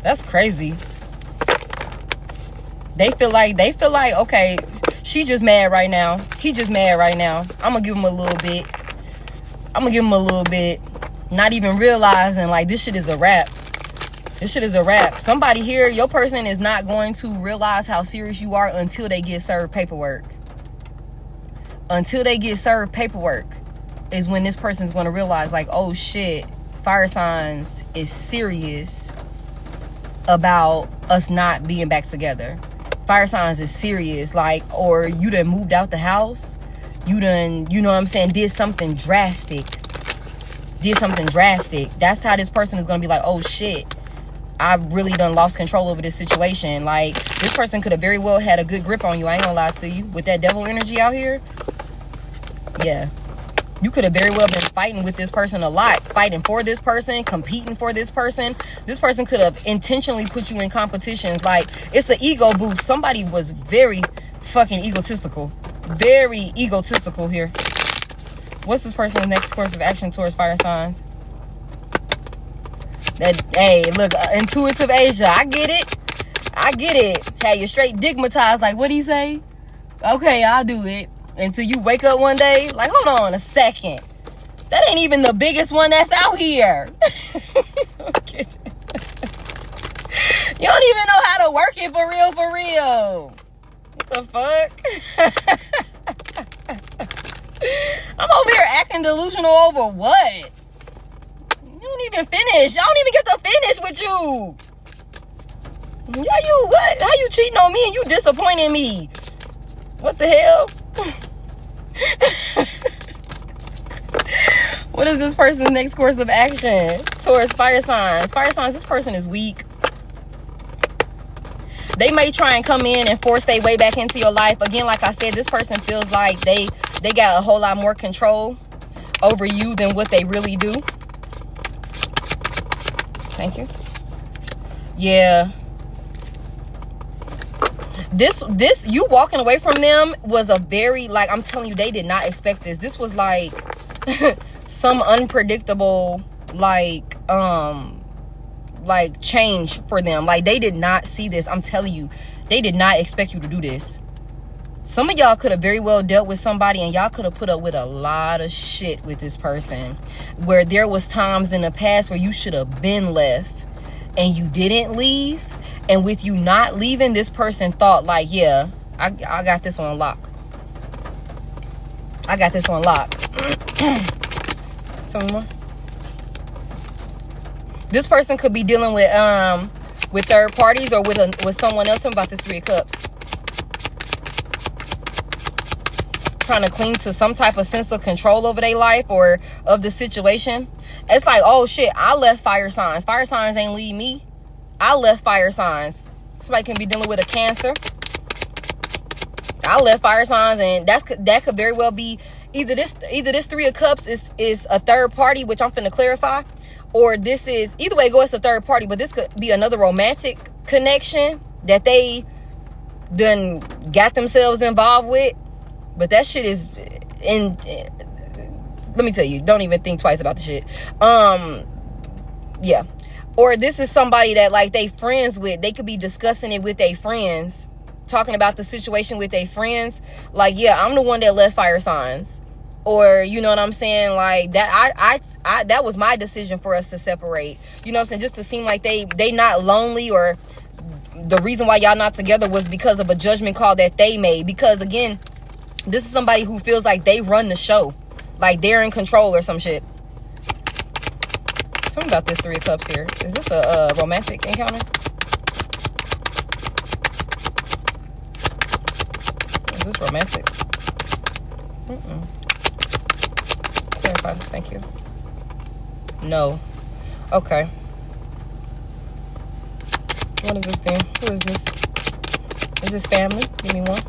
That's crazy. They feel like, okay, she just mad right now. He just mad right now. I'm gonna give him a little bit. Not even realizing like this shit is a wrap. This shit is a wrap. Somebody here, your person is not going to realize how serious you are until they get served paperwork. Until they get served paperwork is when this person's going to realize like, oh shit, fire signs is serious about us not being back together. Fire signs is serious, like, or you done moved out the house. You done, you know what I'm saying, did something drastic. That's how this person is going to be like, oh shit, I really done lost control over this situation. Like, this person could have very well had a good grip on you. I ain't gonna lie to you. With that devil energy out here, yeah. You could have very well been fighting with this person a lot. Fighting for this person, competing for this person. This person could have intentionally put you in competitions. Like, it's an ego boost. Somebody was very fucking egotistical. Very egotistical here. What's this person's next course of action towards fire signs? Hey, look, intuitive Asia. I get it. Hey, you're straight digmatized. Like, what'd he say? Okay, I'll do it. Until you wake up one day, like, hold on a second. That ain't even the biggest one that's out here. Okay. You don't even know how to work it for real. You What the fuck? I'm over here acting delusional over what? You don't even finish. I don't even get to finish with you. Yeah, you what? How you cheating on me and you disappointing me? What the hell? What is this person's next course of action towards fire signs? Fire signs, this person is weak. They may try and come in and force their way back into your life. Again, like I said, this person feels like they got a whole lot more control over you than what they really do. Thank you. Yeah. This you walking away from them was a very, like, I'm telling you, they did not expect this. This was like some unpredictable like change for them. Like, they did not see this. I'm telling you, they did not expect you to do this. Some of y'all could have very well dealt with somebody and y'all could have put up with a lot of shit with this person, where there was times in the past where you should have been left and you didn't leave. And with you not leaving, this person thought like, yeah, I got this on lock. I got this on lock. Some more. This person could be dealing with third parties or with someone else. I'm about this 3 of Cups. Trying to cling to some type of sense of control over their life or of the situation. It's like, oh shit, I left fire signs. Fire signs ain't leave me. I left fire signs. Somebody can be dealing with a Cancer. I left fire signs, and that could very well be either this 3 of Cups is a third party, which I'm finna clarify, or this is, either way go, it's a third party, but this could be another romantic connection that they done got themselves involved with. But that shit is let me tell you, don't even think twice about the shit. Yeah. Or this is somebody that like they friends with. They could be discussing it with their friends, talking about the situation with their friends. Like, yeah, I'm the one that left fire signs. Or, you know what I'm saying? Like that, I that was my decision for us to separate. You know what I'm saying? Just to seem like they not lonely, or the reason why y'all not together was because of a judgment call that they made. Because again, this is somebody who feels like they run the show. Like they're in control or some shit. Something about this 3 of Cups here. Is this a romantic encounter? Is this romantic? Clarify. Thank you. No. Okay. What is this thing? Who is this? Is this family? Give me one.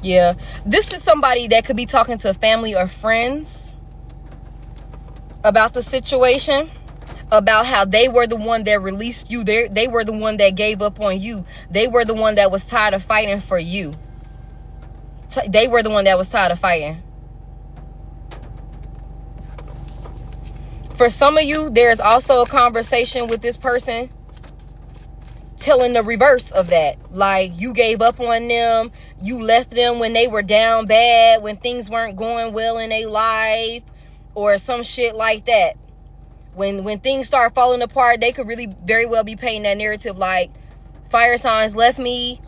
Yeah. This is somebody that could be talking to family or friends about the situation, about how they were the one that released you. They were the one that gave up on you. They were the one that was tired of fighting for you. They were the one that was tired of fighting. For some of you, there's also a conversation with this person telling the reverse of that. Like, you gave up on them. You left them when they were down bad, when things weren't going well in their life, or some shit like that. When things start falling apart, they could really very well be painting that narrative like, fire signs left me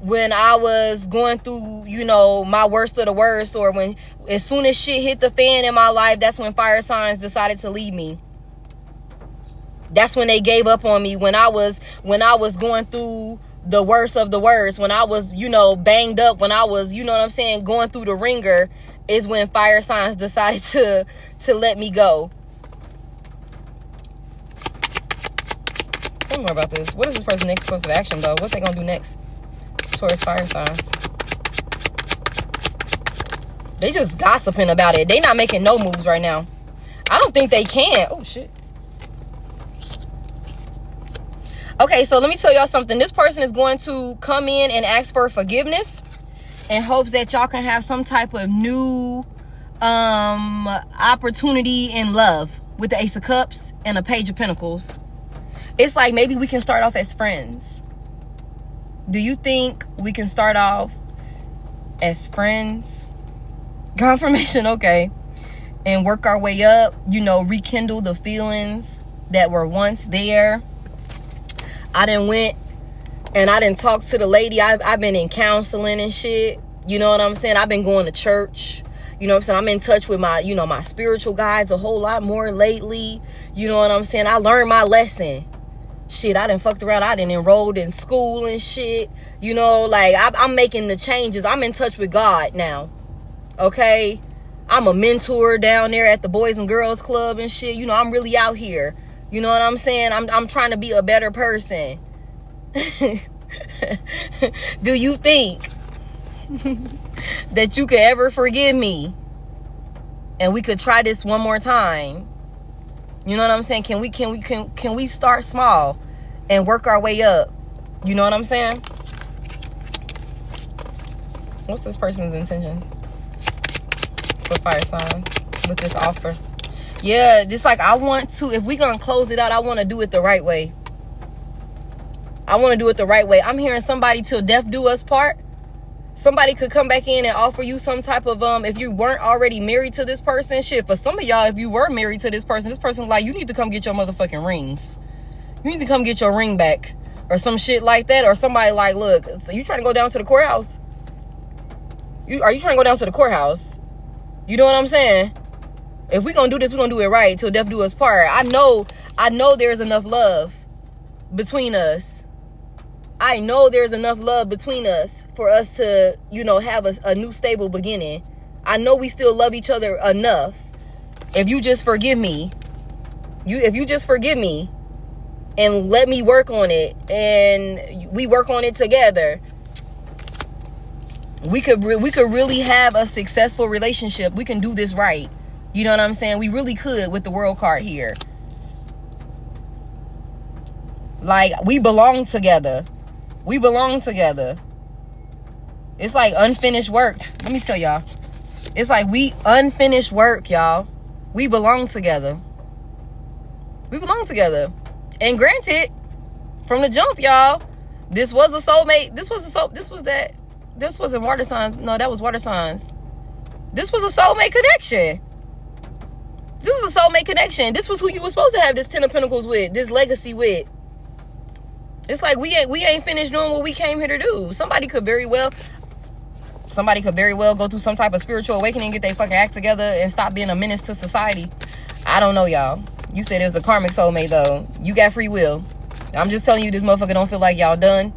when I was going through, you know, my worst of the worst, or when as soon as shit hit the fan in my life, that's when fire signs decided to leave me. That's when they gave up on me, when I was going through the worst of the worst, when I was, you know, banged up, when I was, you know what I'm saying, going through the ringer, is when fire signs decided to let me go. Tell me more about this. What is this person's next course of action, though? What they gonna do next towards fire signs? They just gossiping about it. They not making no moves right now. I don't think they can. Oh, shit. Okay, so let me tell y'all something. This person is going to come in and ask for forgiveness in hopes that y'all can have some type of new opportunity in love with the Ace of Cups and a Page of Pentacles. It's like maybe we can start off as friends. Do you think we can start off as friends? Confirmation, okay. And work our way up, you know, rekindle the feelings that were once there. I done went And I didn't talk to the lady. I've been in counseling and shit. You know what I'm saying? I've been going to church. You know what I'm saying? I'm in touch with my, my spiritual guides a whole lot more lately. You know what I'm saying? I learned my lesson. Shit, I done fucked around. I done enrolled in school and shit. You know, like, I'm making the changes. I'm in touch with God now. Okay? I'm a mentor down there at the Boys and Girls Club and shit. You know, I'm really out here. You know what I'm saying? I'm trying to be a better person. Do you think that you could ever forgive me and we could try this one more time? You know what I'm saying? Can we start small and work our way up? You know what I'm saying? What's this person's intentions for fire signs with this offer? Yeah, it's like, I want to, if we gonna close it out, I want to do it the right way. I want to do it the right way. I'm hearing somebody till death do us part. Somebody could come back in and offer you some type of, if you weren't already married to this person, shit, for some of y'all, if you were married to this person's like, you need to come get your motherfucking rings. You need to come get your ring back or some shit like that. Or somebody like, look, so you trying to go down to the courthouse? Are you trying to go down to the courthouse? You know what I'm saying? If we gonna do this, we're gonna do it right till death do us part. I know there's enough love between us. I know there's enough love between us for us to, have a new stable beginning. I know we still love each other enough. If you just forgive me, if you just forgive me and let me work on it and we work on it together, we could really have a successful relationship. We can do this right. You know what I'm saying? We really could with the world card here. Like, we belong together. We belong together. It's like unfinished work. Let me tell y'all. It's like we unfinished work, y'all. We belong together. We belong together. And granted, from the jump, y'all, this was a soulmate. This wasn't water signs. No, that was water signs. This was a soulmate connection. This was a soulmate connection. This was who you were supposed to have this 10 of Pentacles with, this legacy with. It's like we ain't finished doing what we came here to do. Somebody could very well go through some type of spiritual awakening, get their fucking act together, and stop being a menace to society. I don't know, y'all. You said it was a karmic soulmate, though. You got free will. I'm just telling you, this motherfucker don't feel like y'all done.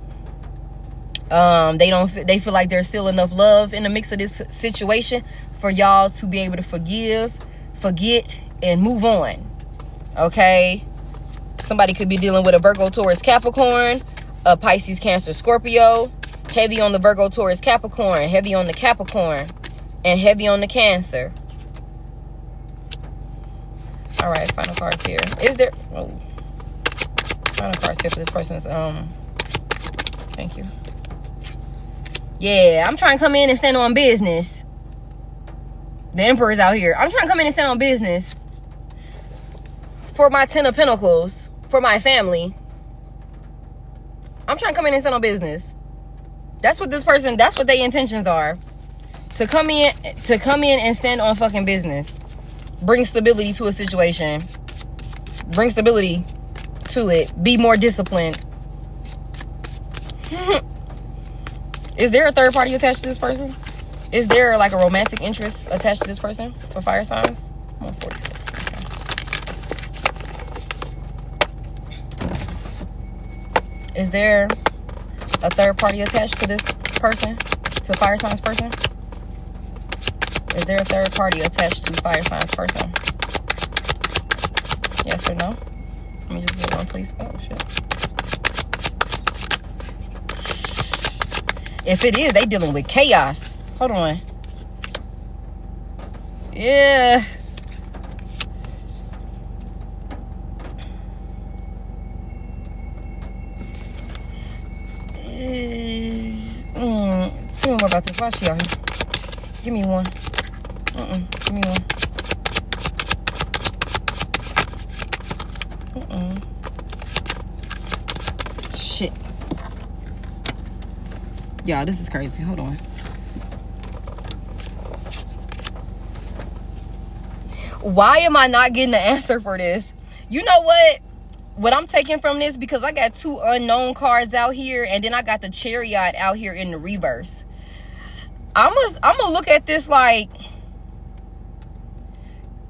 They feel like there's still enough love in the mix of this situation for y'all to be able to forgive, forget, and move on. Okay? Somebody could be dealing with a Virgo, Taurus, Capricorn, a Pisces, Cancer, Scorpio. Heavy on the Virgo, Taurus, Capricorn. Heavy on the Capricorn. And heavy on the Cancer. All right, final cards here. Is there... Oh. Final cards here for this person's... Thank you. Yeah, I'm trying to come in and stand on business. The Emperor's out here. I'm trying to come in and stand on business. For my 10 of Pentacles. For my family. I'm trying to come in and stand on business. That's what this person, that's what their intentions are. To come in and stand on fucking business. Bring stability to a situation. Bring stability to it. Be more disciplined. Is there a third party attached to this person? Is there like a romantic interest attached to this person for fire signs? 144. Is there a third party attached to this person? To fire signs person? Is there a third party attached to fire signs person? Yes or no? Let me just get one, please. Oh, shit. If it is, they dealing with chaos. Hold on. Yeah. Tell me more about this. Why is she out here? Give me one. Give me one. Shit. Y'all, this is crazy. Hold on. Why am I not getting the answer for this? You know what? what I'm taking from this, because I got 2 unknown cards out here, and then I got the Chariot out here in the reverse. I'm gonna look at this like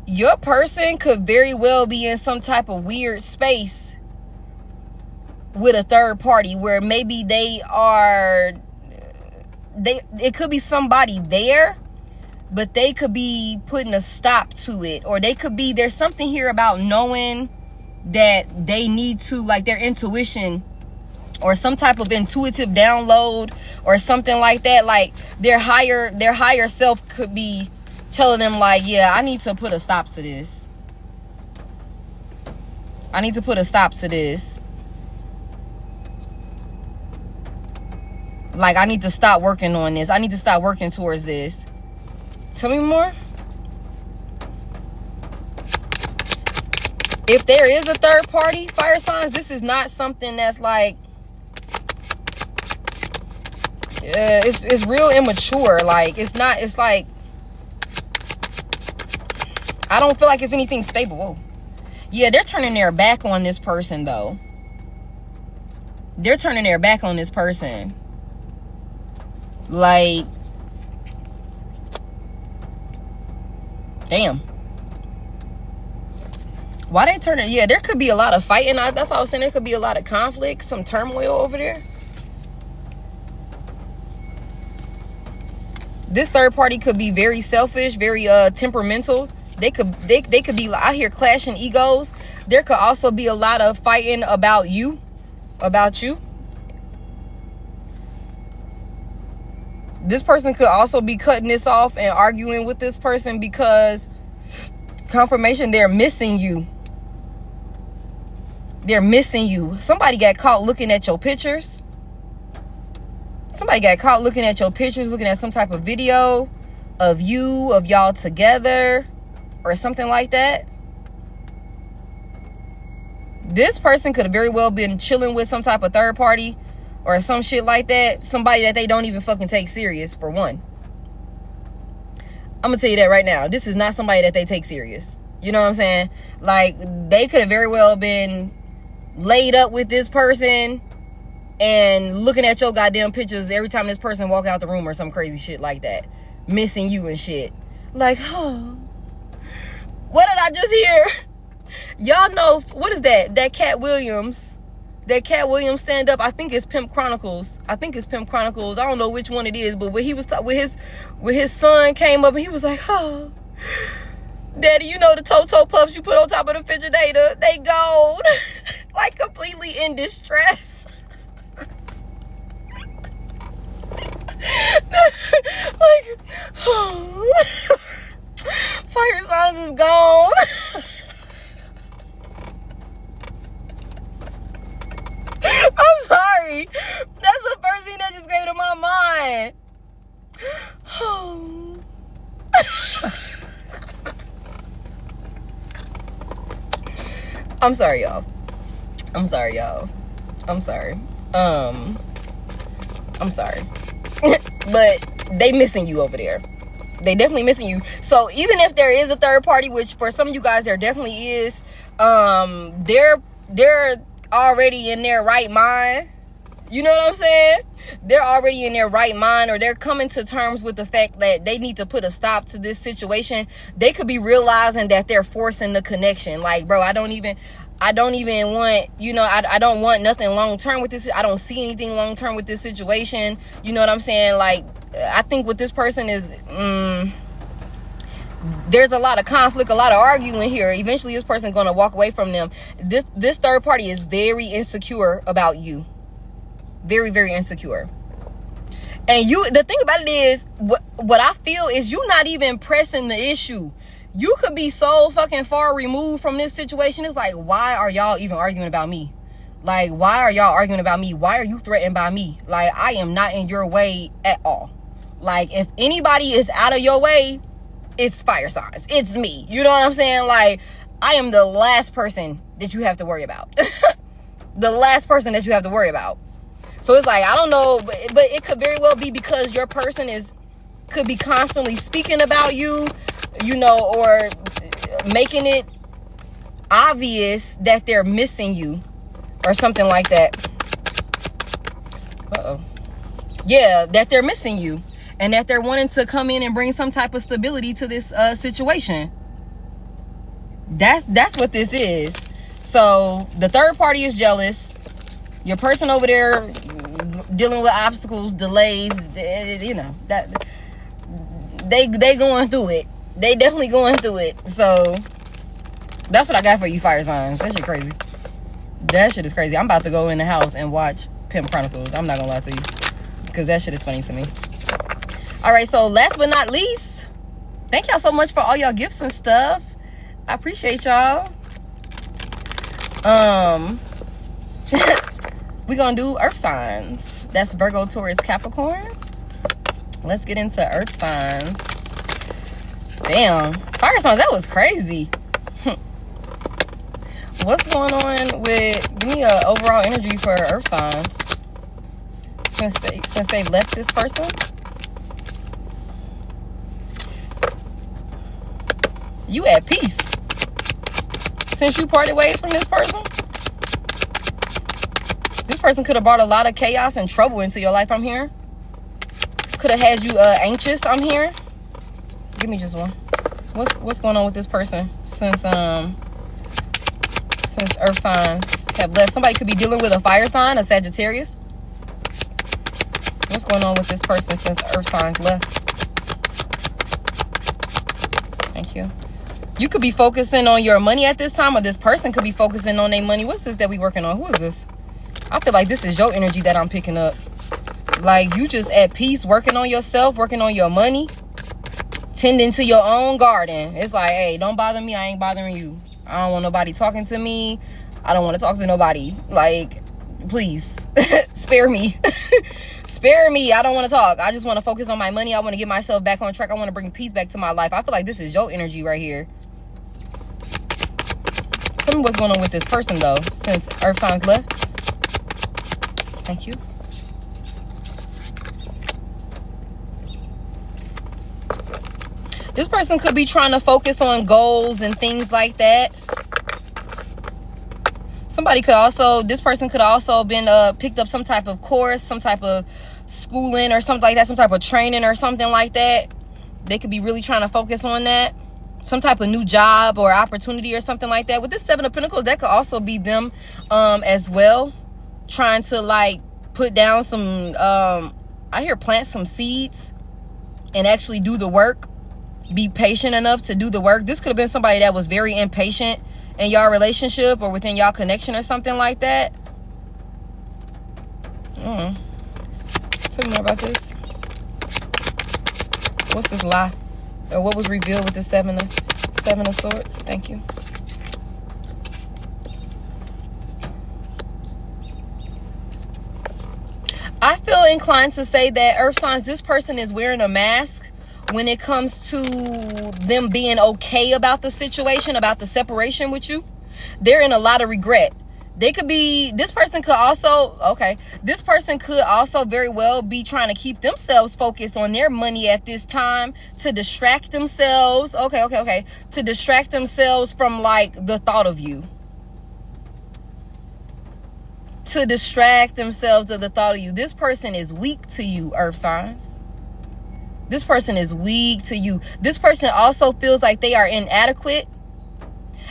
your person could very well be in some type of weird space with a third party, where maybe it could be somebody there, but they could be putting a stop to it, or there's something here about knowing that they need to, like, their intuition or some type of intuitive download or something like that. Like their higher self could be telling them, like, yeah, I need to put a stop to this. I need to put a stop to this. Like, I need to stop working on this. I need to stop working towards this. Tell me more. If there is a third party, fire signs, this is not something that's like, it's real immature. Like, it's like, I don't feel like it's anything stable. Whoa. Yeah, they're turning their back on this person, though. They're turning their back on this person. Like, damn. Why they turning? Yeah, there could be a lot of fighting. That's what I was saying. There could be a lot of conflict, some turmoil over there. This third party could be very selfish, very temperamental. They could be out here clashing egos. There could also be a lot of fighting about you. This person could also be cutting this off and arguing with this person because confirmation, they're missing you. They're missing you. Somebody got caught looking at your pictures. Somebody got caught looking at your pictures, looking at some type of video of y'all together or something like that. This person could have very well been chilling with some type of third party or some shit like that. Somebody that they don't even fucking take serious, for one. I'm gonna tell you that right now. This is not somebody that they take serious. You know what I'm saying? Like, they could have very well been laid up with this person and looking at your goddamn pictures every time this person walk out the room or some crazy shit like that. Missing you and shit. Like, oh, what did I just hear? Y'all know, what is that? That Cat Williams stand up. I think it's Pimp Chronicles. I don't know which one it is, but when he was when his son came up and he was like, oh, Daddy, you know the Toto Puffs you put on top of the refrigerator, they gold. Like, completely in distress. Like, oh. Fire signs is gone. I'm sorry. That's the first thing that just came to my mind. Oh. I'm sorry, y'all. I'm sorry. But they missing you over there. They definitely missing you. So even if there is a third party, which for some of you guys there definitely is, they're already in their right mind. You know what I'm saying? They're already in their right mind, or they're coming to terms with the fact that they need to put a stop to this situation. They could be realizing that they're forcing the connection. Like, bro, I don't even want, I don't want nothing long term with this. I don't see anything long term with this situation. You know what I'm saying? Like, I think with this person is, there's a lot of conflict, a lot of arguing here. Eventually this person's going to walk away from them. This third party is very insecure about you. Very, very insecure. And the thing about it is, what I feel is you not even pressing the issue. You could be so fucking far removed from this situation. It's like, why are y'all even arguing about me? Like, why are y'all arguing about me? Why are you threatened by me? Like, I am not in your way at all. Like, if anybody is out of your way, it's fire signs. It's me. You know what I'm saying? Like, I am the last person that you have to worry about. The last person that you have to worry about. So it's like, I don't know, but it could very well be because your person could be constantly speaking about you, or making it, obvious that they're missing you or something like that. Yeah, that they're missing you and that they're wanting to come in and bring some type of stability to this situation. That's what this is. So the third party is jealous. Your person over there dealing with obstacles, delays, you know, that they going through it. They definitely going through it. So that's what I got for you, fire signs. That shit crazy. That shit is crazy. I'm about to go in the house and watch Pimp Chronicles. I'm not gonna lie to you, because that shit is funny to me. All right, so last but not least, thank y'all so much for all y'all gifts and stuff. I appreciate y'all. We're gonna do earth signs. That's Virgo, Taurus, Capricorn. Let's get into earth signs. Damn, fire signs, that was crazy. What's going on with, give me a overall energy for earth signs since they've left this person? You at peace since you parted ways from this person. This person could have brought a lot of chaos and trouble into your life, I'm hearing. Could have had you anxious, I'm hearing. Give me just one. What's going on with this person since earth signs have left? Somebody could be dealing with a fire sign, a Sagittarius. What's going on with this person since earth signs left? Thank you. You could be focusing on your money at this time, or this person could be focusing on their money. What's this that we working on? Who is this? I feel like this is your energy that I'm picking up. Like, you just at peace, working on yourself, working on your money, tending to your own garden. It's like, hey, don't bother me. I ain't bothering you. I don't want nobody talking to me. I don't want to talk to nobody. Like, please, spare me. Spare me. I don't want to talk. I just want to focus on my money. I want to get myself back on track. I want to bring peace back to my life. I feel like this is your energy right here. Tell me what's going on with this person, though, since earth signs left. Thank you. This person could be trying to focus on goals and things like that. This person could also been picked up some type of course, some type of schooling or something like that, some type of training or something like that. They could be really trying to focus on that. Some type of new job or opportunity or something like that. With this Seven of Pentacles, that could also be them as well. Trying to like put down some, I hear plant some seeds and actually do the work. Be patient enough to do the work. This could have been somebody that was very impatient in y'all relationship or within y'all connection or something like that. Tell me more about this. What's this lie? Or what was revealed with the Seven of Swords? Thank you. I feel inclined to say that earth signs, this person is wearing a mask when it comes to them being okay about the situation, about the separation with you. They're in a lot of regret. This person could also very well be trying to keep themselves focused on their money at this time to distract themselves. To distract themselves from like the thought of you. To distract themselves of the thought of you. This person is weak to you, earth signs. This person is weak to you. This person also feels like they are inadequate.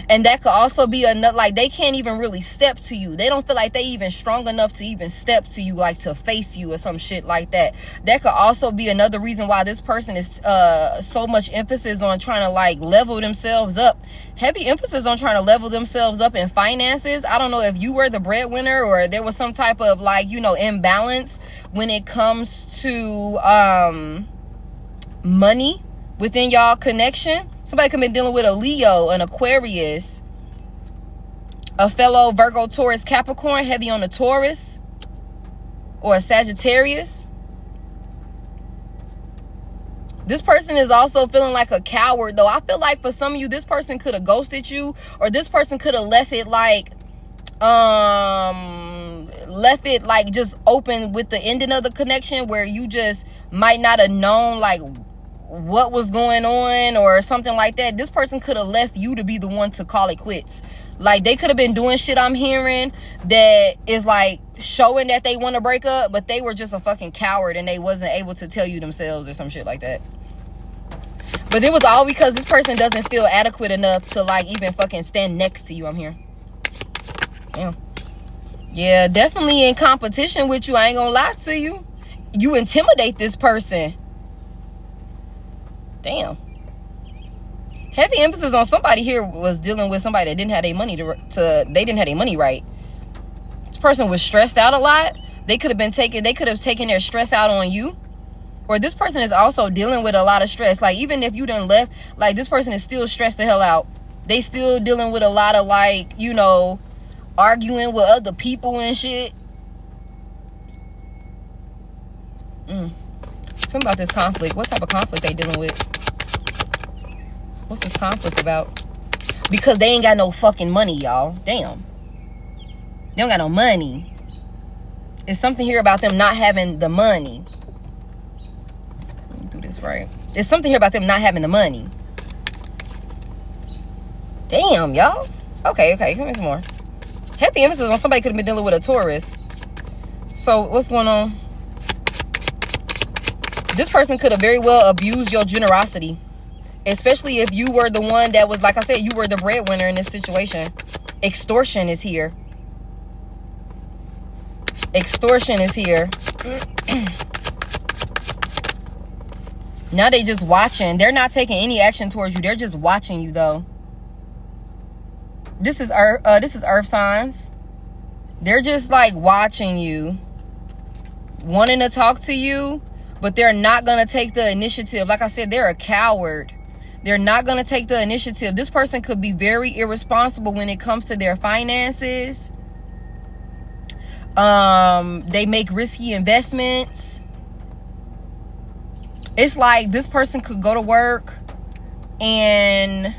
And that could also be another, like they can't even really step to you. They don't feel like they even strong enough to even step to you, like to face you or some shit like that. That could also be another reason why this person is so much emphasis on trying to like level themselves up. Heavy emphasis on trying to level themselves up in finances. I don't know if you were the breadwinner or there was some type of like, you know, imbalance when it comes to money within y'all connection. Somebody could be dealing with a Leo, an Aquarius, a fellow Virgo, Taurus, Capricorn, heavy on the Taurus, or a Sagittarius. This person is also feeling like a coward, though. I feel like for some of you, this person could have ghosted you, or this person could have left it like just open with the ending of the connection, where you just might not have known like what was going on or something like that. This person could have left you to be the one to call it quits. Like, they could have been doing shit, I'm hearing, that is like showing that they want to break up, but they were just a fucking coward and they wasn't able to tell you themselves or some shit like that. But it was all because this person doesn't feel adequate enough to like even fucking stand next to you, I'm here. Yeah, definitely in competition with you. I ain't gonna lie to you. You intimidate this person. Damn. Heavy emphasis on somebody here was dealing with somebody that didn't have their money they didn't have their money right. This person was stressed out a lot. They could have taken their stress out on you. Or this person is also dealing with a lot of stress. Like, even if you done left, like, this person is still stressed the hell out. They still dealing with a lot of, like, you know, arguing with other people and shit. Something about this conflict. What type of conflict they dealing with? What's this conflict about? Because they ain't got no fucking money, y'all. Damn. They don't got no money. It's something here about them not having the money. Let me do this right. It's something here about them not having the money. Damn, y'all. Okay. Give me some more. Heavy emphasis on somebody could have been dealing with a Taurus. So, what's going on? This person could have very well abused your generosity. Especially if you were the one that was, like I said, you were the breadwinner in this situation. Extortion is here. Extortion is here. Now they just watching. They're not taking any action towards you. They're just watching you, though. This is earth signs. They're just like watching you, wanting to talk to you, but they're not gonna take the initiative. Like I said, they're a coward. They're not going to take the initiative. This person could be very irresponsible when it comes to their finances. They make risky investments. It's like this person could go to work and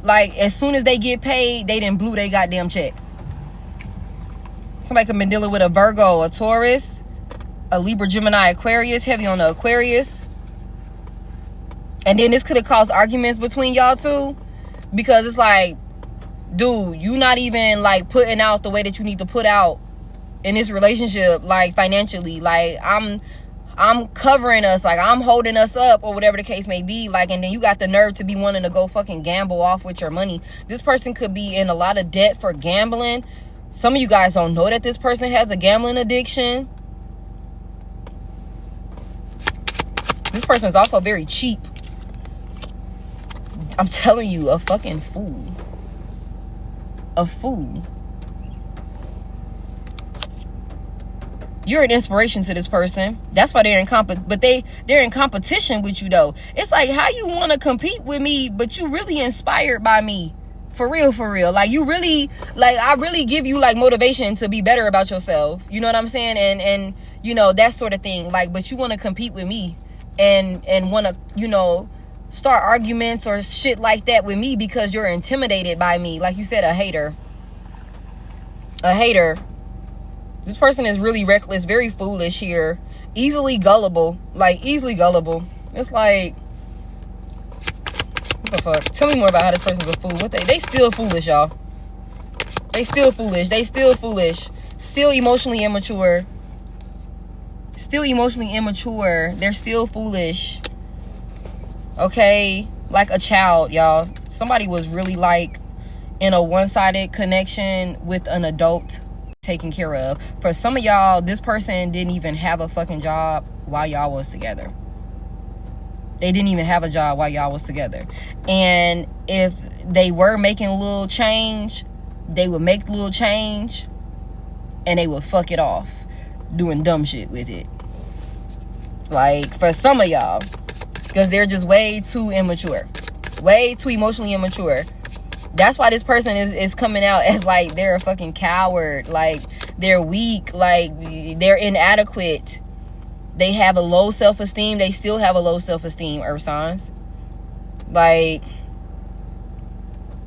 like as soon as they get paid, they done blew their goddamn check. Somebody could have been dealing with a Virgo, a Taurus, a Libra, Gemini, Aquarius, heavy on the Aquarius. And then this could have caused arguments between y'all two. Because it's like, dude, you not even like putting out the way that you need to put out in this relationship, like financially. Like I'm covering us, like I'm holding us up or whatever the case may be. Like, and then you got the nerve to be wanting to go fucking gamble off with your money. This person could be in a lot of debt for gambling. Some of you guys don't know that this person has a gambling addiction. This person is also very cheap. I'm telling you, a fucking fool. A fool. You're an inspiration to this person. That's why they're they're in competition with you, though. It's like, how you want to compete with me, but you really inspired by me. For real. Like, you really, like, I really give you, like, motivation to be better about yourself. You know what I'm saying? And you know, that sort of thing. Like, but you want to compete with me and want to, you know, start arguments or shit like that with me because you're intimidated by me. Like you said, a hater. This person is really reckless, very foolish here, easily gullible. It's like, what the fuck? Tell me more about how this person's a fool. They still foolish, y'all. They still foolish. Still emotionally immature. They're still foolish. Okay, like a child, y'all. Somebody was really like in a one-sided connection with an adult taken care of. For some of y'all, this person didn't even have a fucking job while y'all was together. They didn't even have a job while y'all was together. And if they were making a little change, they would make a little change and they would fuck it off doing dumb shit with it. Like, for some of y'all, because they're just way too immature, way too emotionally immature. That's why this person is coming out as like they're a fucking coward, like they're weak, like they're inadequate. They have a low self-esteem. They still have a low self-esteem, earth signs. Like,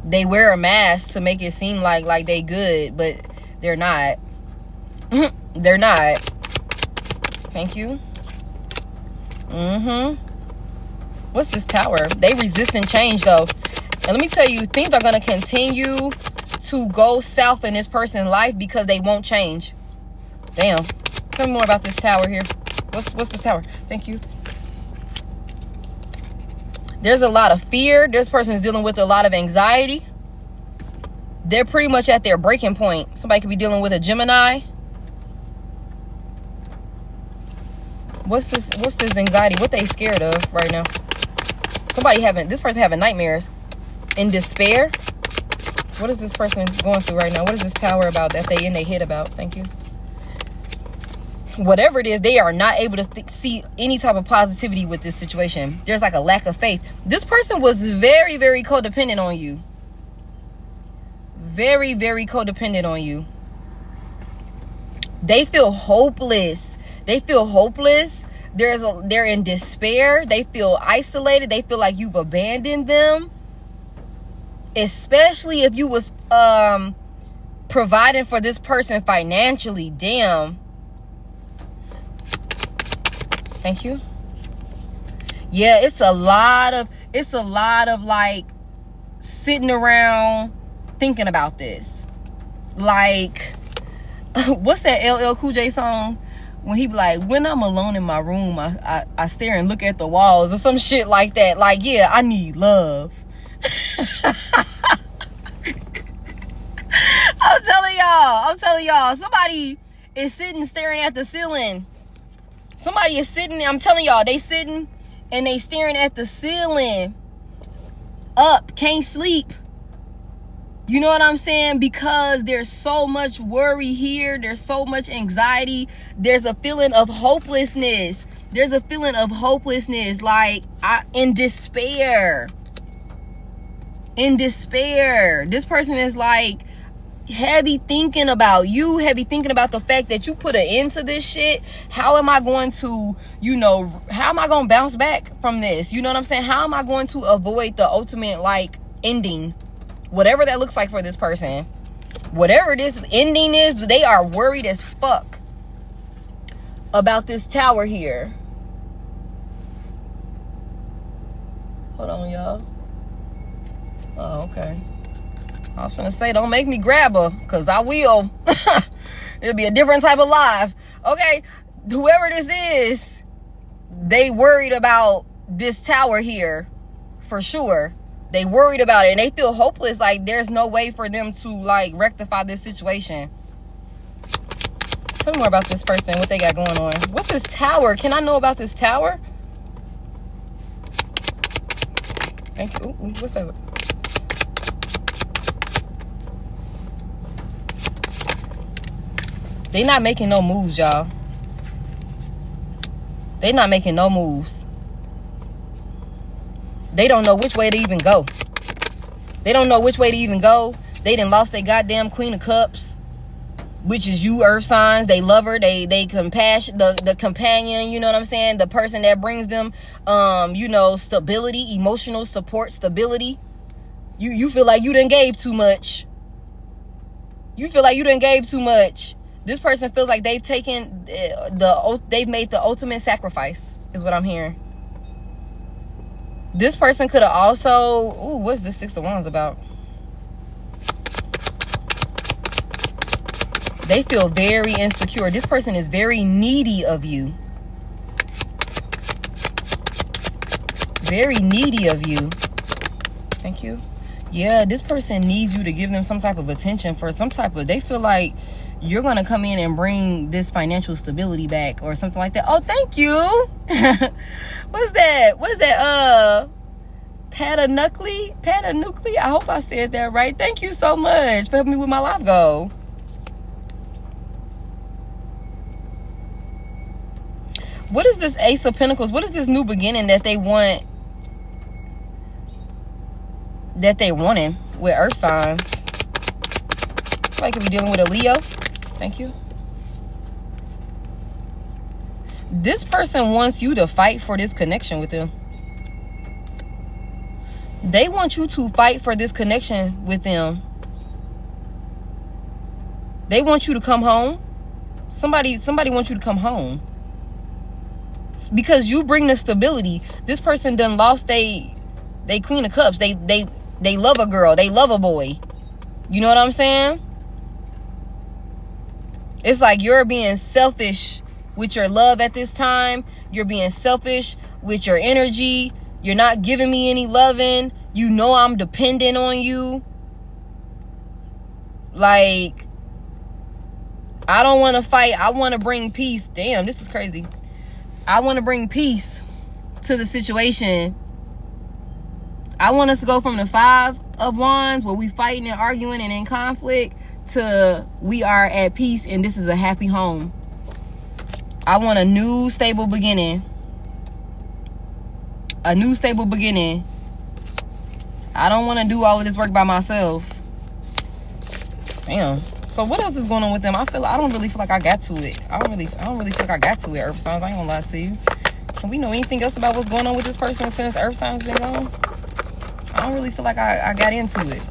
they wear a mask to make it seem like they good, but they're not. They're not. Thank you. What's this tower? They resisting change, though. And let me tell you, things are going to continue to go south in this person's life because they won't change. Damn. Tell me more about this tower here. What's this tower? Thank you. There's a lot of fear. This person is dealing with a lot of anxiety. They're pretty much at their breaking point. Somebody could be dealing with a Gemini. What's this anxiety? What they scared of right now? This person having nightmares. In despair. What is this person going through right now? What is this tower about that they in their head about? Thank you. Whatever it is, they are not able to see any type of positivity with this situation. There's like a lack of faith. This person was very, very codependent on you. Very, very codependent on you. They feel hopeless. They're in despair. They feel isolated. They feel like you've abandoned them. Especially if you was providing for this person financially. Damn. Thank you. Yeah, it's a lot of like sitting around thinking about this. Like, what's that LL Cool J song? When he be like, when I'm alone in my room, I stare and look at the walls or some shit like that. Like, yeah, I need love. I'm telling y'all, somebody is sitting staring at the ceiling. Somebody is sitting, I'm telling y'all, they sitting and they staring at the ceiling. Up, can't sleep. You know what I'm saying? Because there's so much worry here. There's so much anxiety. There's a feeling of hopelessness. Like, in despair. This person is like heavy thinking about you, heavy thinking about the fact that you put an end to this shit. How am I going to, how am I going to bounce back from this? You know what I'm saying? How am I going to avoid the ultimate, like, ending? Whatever that looks like for this person. Whatever this ending is, they are worried as fuck about this tower here. Hold on, y'all. Oh, okay. I was finna say, don't make me grab her, because I will. It'll be a different type of life. Okay, whoever this is, they worried about this tower here, for sure. They worried about it, and they feel hopeless, like there's no way for them to, like, rectify this situation. Tell me more about this person, what they got going on. What's this tower? Can I know about this tower? Thank you. Ooh, what's that? They not making no moves, y'all. They not making no moves. They don't know which way to even go. They done lost their goddamn Queen of Cups, which is you, earth signs. They love her. They compassion, the companion, you know what I'm saying? The person that brings them, stability, emotional support, stability. You feel like you done gave too much. This person feels like they've taken they've made the ultimate sacrifice, is what I'm hearing. This person could have also, what's this Six of Wands about? They feel very insecure. This person is very needy of you. Thank you. Yeah, this person needs you to give them some type of attention for some type of, they feel like you're going to come in and bring this financial stability back or something like that. Oh, thank you. What is that? Patanuclei? I hope I said that right. Thank you so much for helping me with my life goal. What is this Ace of Pentacles? What is this new beginning that they want? That they wanting with earth signs? Somebody could be dealing with a Leo. Thank you. This person wants you to fight for this connection with them. They want you to fight for this connection with them. They want you to come home. Somebody wants you to come home. Because you bring the stability. This person done lost they Queen of Cups. They They love a girl. They love a boy. You know what I'm saying? It's like you're being selfish with your love at this time. You're being selfish with your energy. You're not giving me any loving. You know I'm dependent on you. Like, I don't want to fight. I want to bring peace. Damn, this is crazy. I want to bring peace to the situation. I want us to go from the 5 of Wands, where we fighting and arguing and in conflict, to we are at peace and this is a happy home. I want a new stable beginning. A new stable beginning. I don't want to do all of this work by myself. Damn. So what else is going on with them? I don't really feel like I got to it. I don't really feel like I got to it, Earth signs. I ain't gonna lie to you. Can we know anything else about what's going on with this person since Earth signs been gone? I don't really feel like I got into it.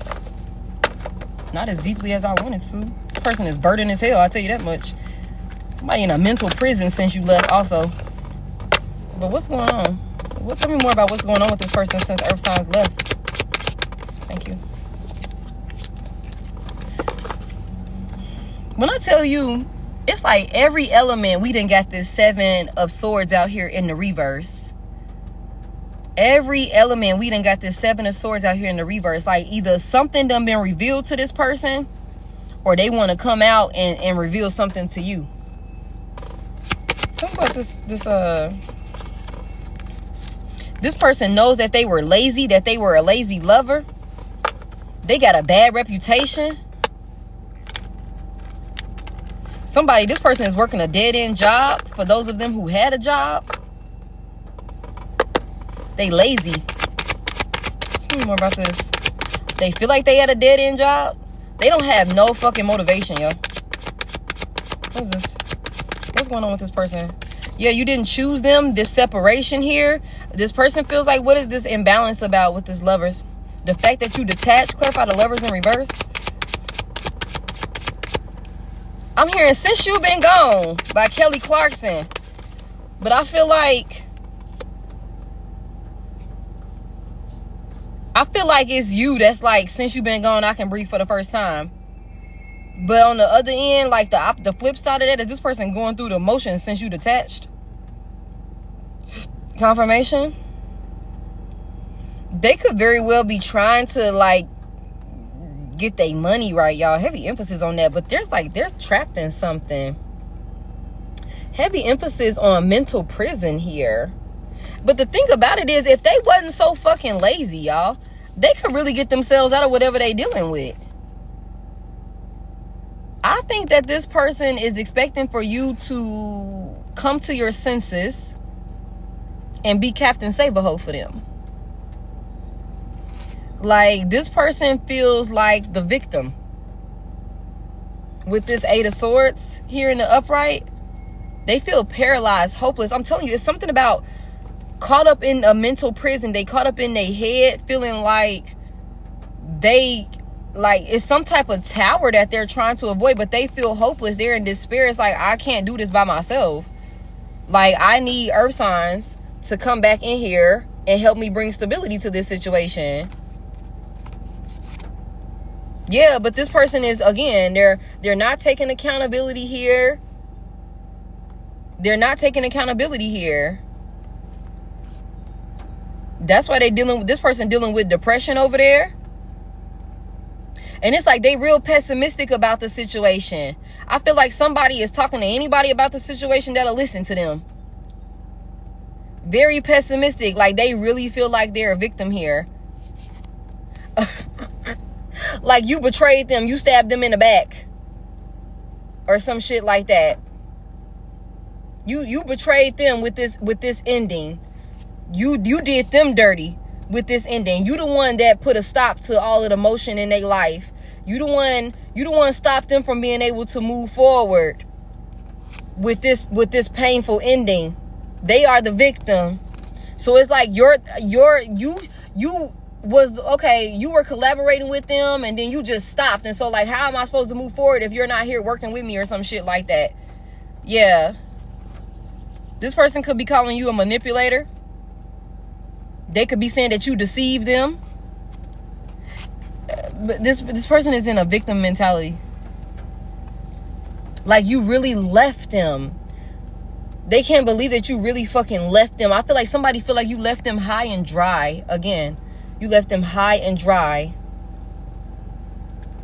Not as deeply as I wanted to. This person is burdened as hell, I'll tell you that much. Somebody in a mental prison since you left also. But what's going on? Tell me more about what's going on with this person since Earth signs left. Thank you. When I tell you, it's like every element, we done got this 7 of Swords out here in the reverse. Every element, we done got this 7 of Swords out here in the reverse. Like either something done been revealed to this person, or they want to come out and reveal something to you. Talk about this person knows that they were lazy, that they were a lazy lover. They got a bad reputation. This person is working a dead-end job. For those of them who had a job, they lazy. Tell me more about this. They feel like they had a dead-end job. They don't have no fucking motivation, yo. What is this? What's going on with this person? Yeah, you didn't choose them. This separation here. This person feels like, what is this imbalance about with this lovers? The fact that you detached, clarify the lovers in reverse. I'm hearing Since You've Been Gone by Kelly Clarkson. But I feel like it's you that's like, since you've been gone, I can breathe for the first time. But on the other end, like the flip side of that, is this person going through the motions since you detached? Confirmation. They could very well be trying to like get their money right, y'all. Heavy emphasis on that. But they're trapped in something. Heavy emphasis on mental prison here. But the thing about it is, if they wasn't so fucking lazy, y'all, they could really get themselves out of whatever they dealing with. I think that this person is expecting for you to come to your senses and be Captain Save-A-Ho for them. Like, this person feels like the victim. With this 8 of Swords here in the upright, they feel paralyzed, hopeless. I'm telling you, it's something about caught up in a mental prison. They caught up in their head, feeling like it's some type of tower that they're trying to avoid, but they feel hopeless. They're in despair. It's like, I can't do this by myself. Like, I need Earth signs to come back in here and help me bring stability to this situation. Yeah, but this person is, again, they're not taking accountability here. They're not taking accountability here. That's why this person dealing with depression over there. And it's like they real pessimistic about the situation. I feel like somebody is talking to anybody about the situation that'll listen to them. Very pessimistic. Like they really feel like they're a victim here. Like you betrayed them. You stabbed them in the back. Or some shit like that. You betrayed them with this ending. You did them dirty with this ending. You the one that put a stop to all of the motion in their life. You the one stopped them from being able to move forward with this painful ending. They are the victim. So it's like you were collaborating with them and then you just stopped. And so like, how am I supposed to move forward if you're not here working with me or some shit like that? Yeah. This person could be calling you a manipulator. They could be saying that you deceived them. this person is in a victim mentality. Like, you really left them. They can't believe that you really fucking left them. I feel like somebody feel like you left them high and dry. Again, you left them high and dry.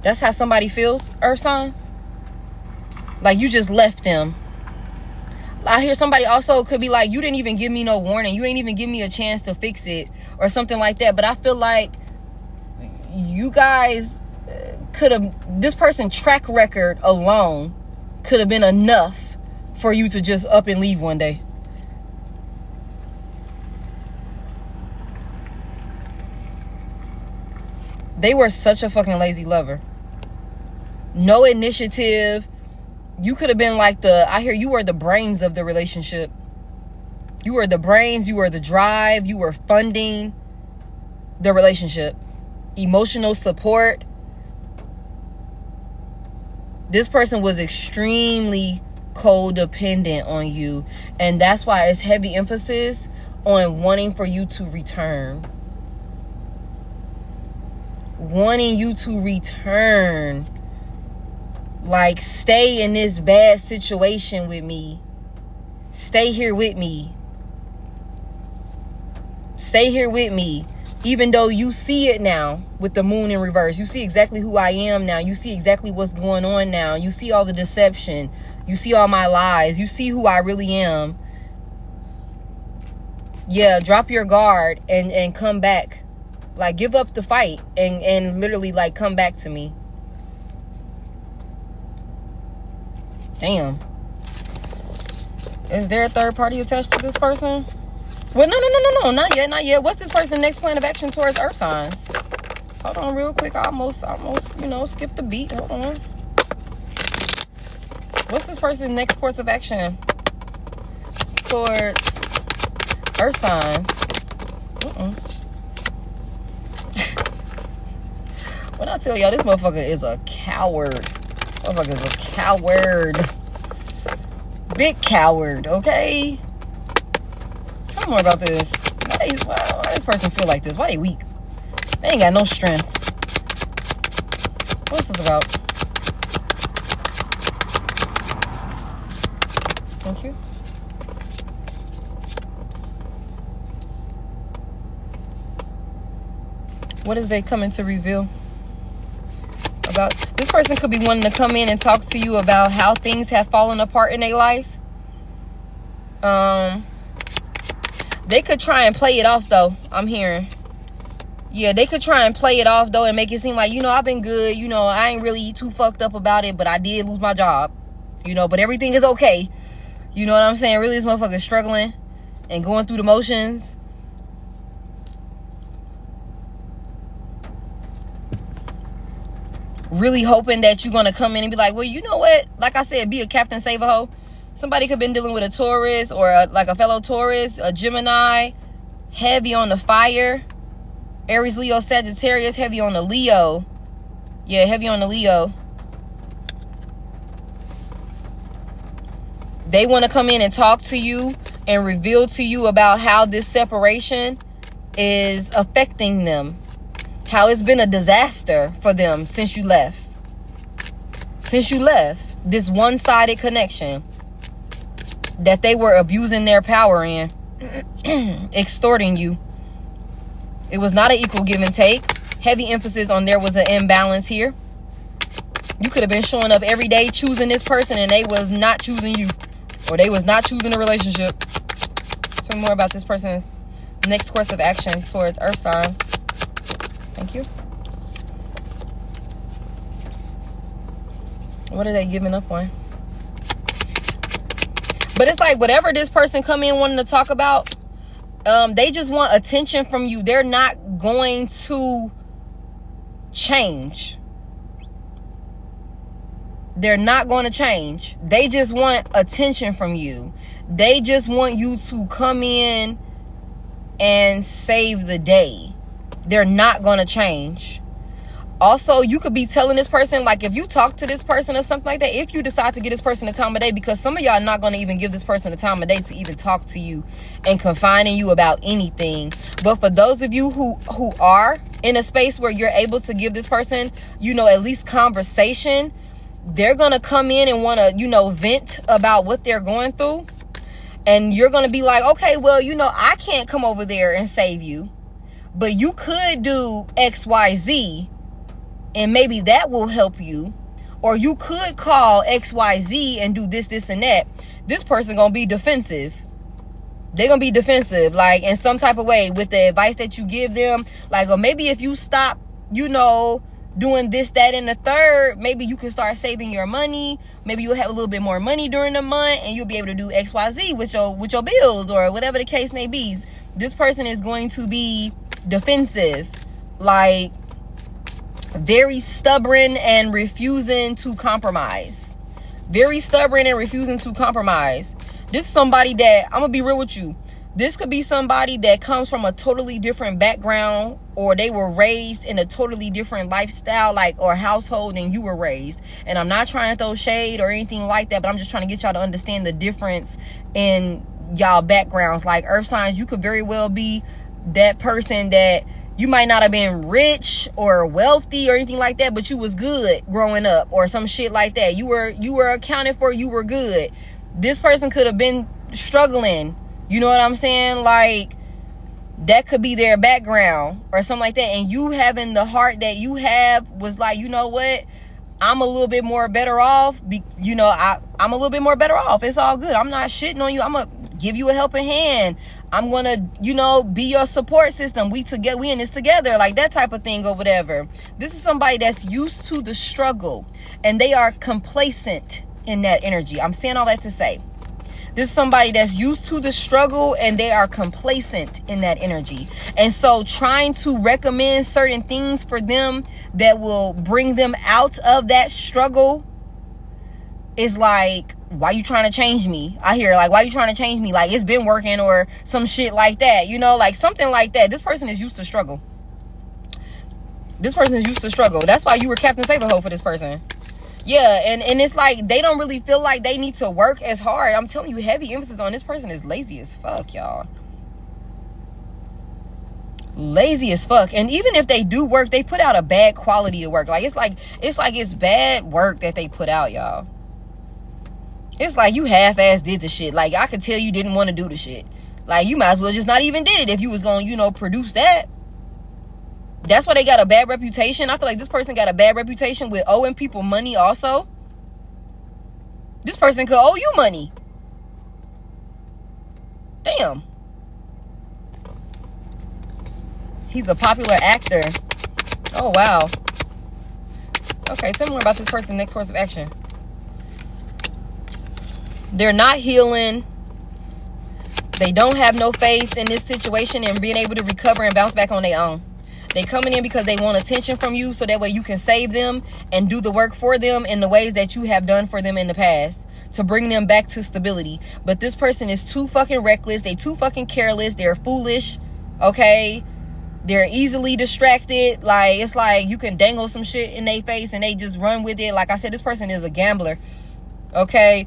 That's how somebody feels, earth signs. Like, you just left them. I hear somebody also could be like, you didn't even give me no warning. You didn't even give me a chance to fix it or something like that. But I feel like you guys could have, this person's track record alone could have been enough for you to just up and leave one day. They were such a fucking lazy lover. No initiative. You could have been like I hear you were the brains of the relationship. You were the brains, you were the drive, you were funding the relationship. Emotional support. This person was extremely codependent on you. And that's why it's heavy emphasis on wanting for you to return. Wanting you to return. Like, stay in this bad situation with me. Stay here with me. Stay here with me. Even though you see it now with the moon in reverse. You see exactly who I am now. You see exactly what's going on now. You see all the deception. You see all my lies. You see who I really am. Yeah, drop your guard and come back. Like, give up the fight and literally, like, come back to me. Damn. Is there a third party attached to this person? Well, no, not yet. What's this person's next plan of action towards earth signs? Hold on real quick. I almost, skipped the beat. Hold on. What's this person's next course of action towards earth signs? When I tell y'all, this motherfucker is a coward. This motherfucker is a coward. Big coward, okay? Tell me more about this. Why this person feel like this? Why they weak? They ain't got no strength. What's this about? Thank you. What is they coming to reveal? About this person could be wanting to come in and talk to you about how things have fallen apart in their life. They could try and play it off though. I'm hearing. Yeah, they could try and play it off though and make it seem like, I've been good. I ain't really too fucked up about it, but I did lose my job. But everything is okay. You know what I'm saying? Really, this motherfucker struggling and going through the motions. Really hoping that you're going to come in and be like, well, you know what? Like I said, be a captain, save a hoe. Somebody could have been dealing with a Taurus or a fellow Taurus, a Gemini, heavy on the fire. Aries, Leo, Sagittarius, heavy on the Leo. Yeah, heavy on the Leo. They want to come in and talk to you and reveal to you about how this separation is affecting them. How it's been a disaster for them since you left. Since you left, this one-sided connection that they were abusing their power in, extorting you. It was not an equal give and take. Heavy emphasis on there was an imbalance here. You could have been showing up every day choosing this person and they was not choosing you. Or they was not choosing a relationship. Tell me more about this person's next course of action towards earth signs. Thank you. What are they giving up on? But it's like whatever this person come in wanting to talk about, they just want attention from you. They're not going to change. They're not going to change. They just want attention from you. They just want you to come in and save the day. They're not going to change. Also, you could be telling this person, like if you talk to this person or something like that, if you decide to give this person the time of day, because some of y'all are not going to even give this person the time of day to even talk to you and confine in you about anything. But for those of you who are in a space where you're able to give this person, you know, at least conversation, they're going to come in and want to, you know, vent about what they're going through. And you're going to be like, okay, well, you know, I can't come over there and save you, but you could do X, Y, Z. And maybe that will help you. Or you could call XYZ and do this, this, and that. This person gonna be defensive. They're gonna be defensive, like in some type of way with the advice that you give them. Like, or maybe if you stop, you know, doing this, that, and the third, maybe you can start saving your money. Maybe you'll have a little bit more money during the month and you'll be able to do XYZ with your bills or whatever the case may be. This person is going to be defensive. Like, very stubborn and refusing to compromise. Very stubborn and refusing to compromise. This is somebody that, I'm gonna be real with you, this could be somebody that comes from a totally different background, or they were raised in a totally different lifestyle, like, or household than you were raised. And I'm not trying to throw shade or anything like that, but I'm just trying to get y'all to understand the difference in y'all backgrounds. Like, earth signs, you could very well be that person that you might not have been rich or wealthy or anything like that, but you was good growing up or some shit like that. You were accounted for, you were good. This person could have been struggling. You know what I'm saying? Like, that could be their background or something like that. And you having the heart that you have was like, you know what? I'm a little bit more better off. I'm a little bit more better off. It's all good. I'm not shitting on you. I'm going to give you a helping hand. I'm going to, you know, be your support system. We in this together, like that type of thing or whatever. This is somebody that's used to the struggle and they are complacent in that energy. I'm saying all that to say, this is somebody that's used to the struggle and they are complacent in that energy. And so trying to recommend certain things for them that will bring them out of that struggle is like, why you trying to change me? I hear like, why you trying to change me? Like, it's been working or some shit like that, you know, like something like that. This person is used to struggle. This person is used to struggle. That's why you were Captain Save-A-Ho for this person. Yeah, and it's like they don't really feel like they need to work as hard. I'm telling you, heavy emphasis on this person is lazy as fuck, y'all. Lazy as fuck. And even if they do work, they put out a bad quality of work. Like it's bad work that they put out, y'all. It's like you half-ass did the shit. Like, I could tell you didn't want to do the shit. Like, you might as well just not even did it if you was going to, you know, produce that. That's why they got a bad reputation. I feel like this person got a bad reputation with owing people money also. This person could owe you money. Damn. He's a popular actor. Oh, wow. Okay, tell me more about this person's next course of action. They're not healing. They don't have no faith in this situation and being able to recover and bounce back on their own. They coming in because they want attention from you so that way you can save them and do the work for them in the ways that you have done for them in the past to bring them back to stability. But this person is too fucking reckless. They too fucking careless. They're foolish. Okay? They're easily distracted. Like, it's like you can dangle some shit in their face and they just run with it. Like I said, this person is a gambler. Okay?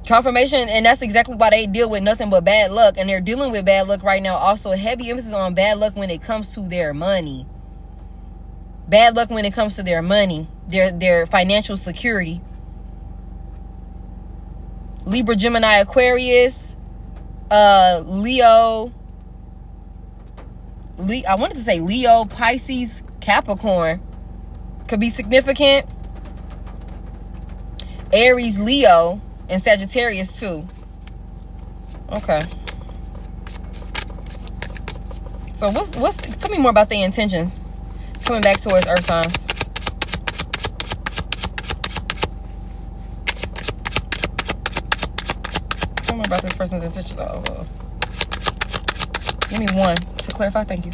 Confirmation, and that's exactly why they deal with nothing but bad luck, and they're dealing with bad luck right now. Also, heavy emphasis on bad luck when it comes to their money. Bad luck when it comes to their money, their financial security. Libra, Gemini, Aquarius, Leo. I wanted to say Leo, Pisces, Capricorn could be significant. Aries, Leo. And Sagittarius too. Okay. So tell me more about their intentions coming back towards earth signs. Tell me more about this person's intentions. Give me one to clarify. Thank you.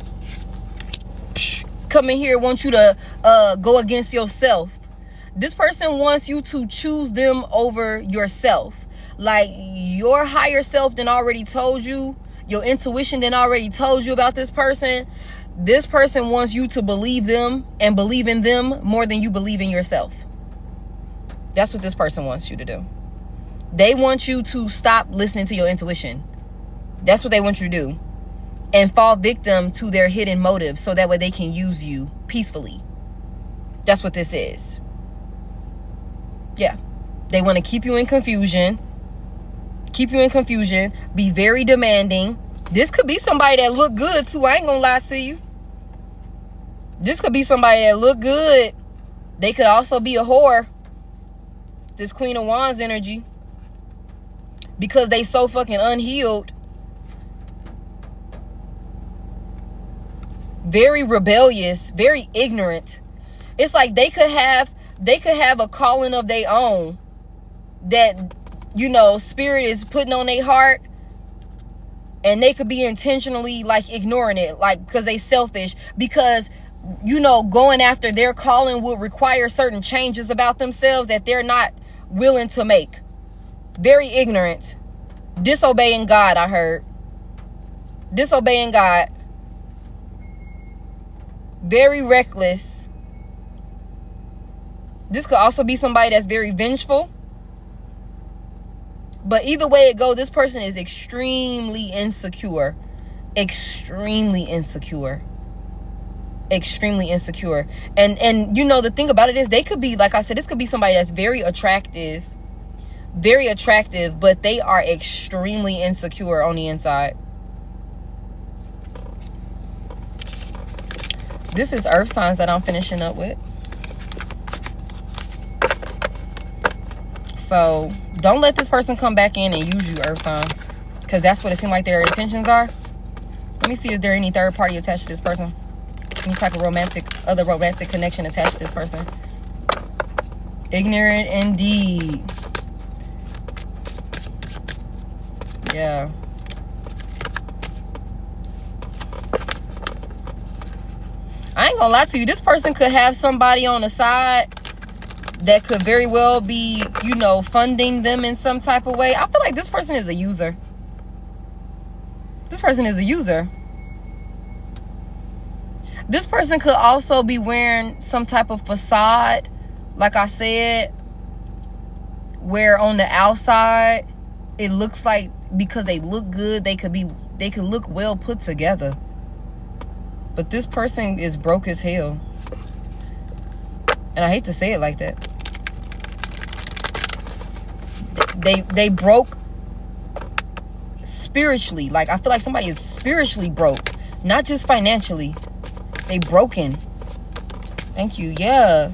Come in here, want you to go against yourself. This person wants you to choose them over yourself. Like, your higher self then already told you, your intuition then already told you about this person. This person wants you to believe them and believe in them more than you believe in yourself. That's what this person wants you to do. They want you to stop listening to your intuition. That's what they want you to do. And fall victim to their hidden motives so that way they can use you peacefully. That's what this is. Yeah. They want to keep you in confusion. Keep you in confusion. Be very demanding. This could be somebody that look good too. I ain't gonna lie to you. This could be somebody that look good. They could also be a whore. This Queen of Wands energy. Because they so fucking unhealed. Very rebellious. Very ignorant. It's like they could have a calling of their own. That, you know, spirit is putting on their heart. And they could be intentionally like ignoring it. Like, because they selfish. Because, you know, going after their calling would require certain changes about themselves that they're not willing to make. Very ignorant. Disobeying God, I heard. Disobeying God. Very reckless. This could also be somebody that's very vengeful. But either way it goes, this person is extremely insecure. Extremely insecure. Extremely insecure. And you know, the thing about it is they could be, like I said, this could be somebody that's very attractive. Very attractive, but they are extremely insecure on the inside. This is earth signs that I'm finishing up with. So don't let this person come back in and use you, earth signs. Because that's what it seems like their intentions are. Let me see, is there any third party attached to this person? Any type of other romantic connection attached to this person? Ignorant indeed. Yeah. I ain't gonna lie to you. This person could have somebody on the side that could very well be, you know, funding them in some type of way. I feel like this person is a user. This person is a user. This person could also be wearing some type of facade, like I said, where on the outside it looks like, because they look good, they could look well put together. But this person is broke as hell. And I hate to say it like that. They broke spiritually. Like, I feel like somebody is spiritually broke, not just financially. They broken. Thank you. Yeah.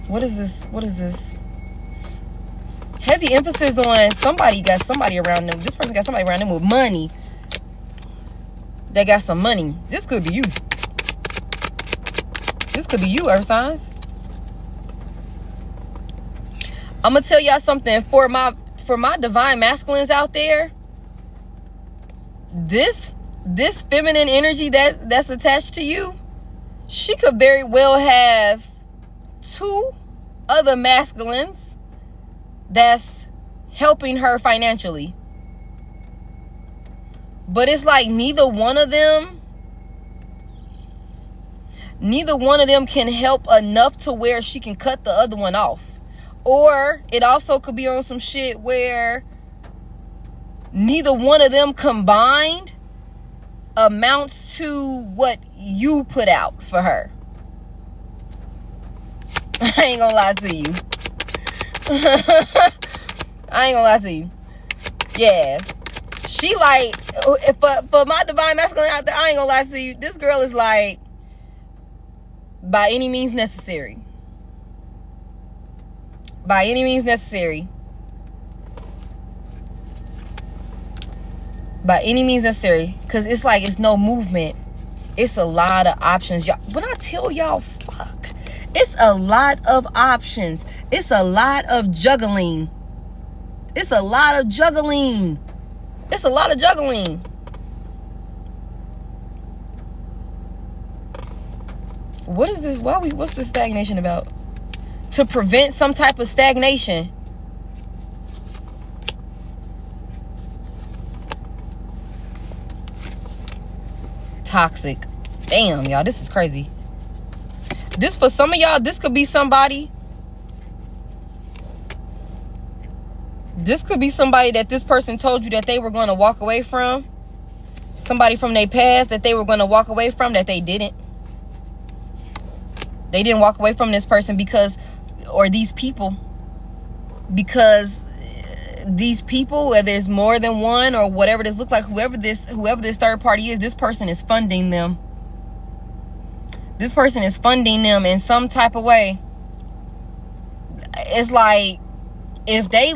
What is this? What is this? Heavy emphasis on somebody got somebody around them. This person got somebody around them with money. They got some money. This could be you. This could be you, earth signs. I'm gonna tell y'all something. For my divine masculines out there, this feminine energy that's attached to you, she could very well have 2 other masculines that's helping her financially. But it's like neither one of them can help enough to where she can cut the other one off. Or it also could be on some shit where neither one of them combined amounts to what you put out for her. I ain't gonna lie to you. I ain't gonna lie to you. Yeah. She like, for my divine masculine out there, I ain't gonna lie to you. This girl is like, by any means necessary. By any means necessary. By any means necessary. Because it's like, it's no movement. It's a lot of options. Y'all, when I tell y'all, fuck. It's a lot of options. It's a lot of juggling. It's a lot of juggling. It's a lot of juggling. What is this? What's this stagnation about? To prevent some type of stagnation. toxic. Damn, y'all, this is crazy. This, for some of y'all, this could be somebody. This could be somebody that this person told you that they were going to walk away from. Somebody from their past that they were going to walk away from that they didn't. They didn't walk away from this person because, or these people, because these people, whether it's more than one or whatever this look like, whoever this third party is, this person is funding them. This person is funding them in some type of way. It's like, if they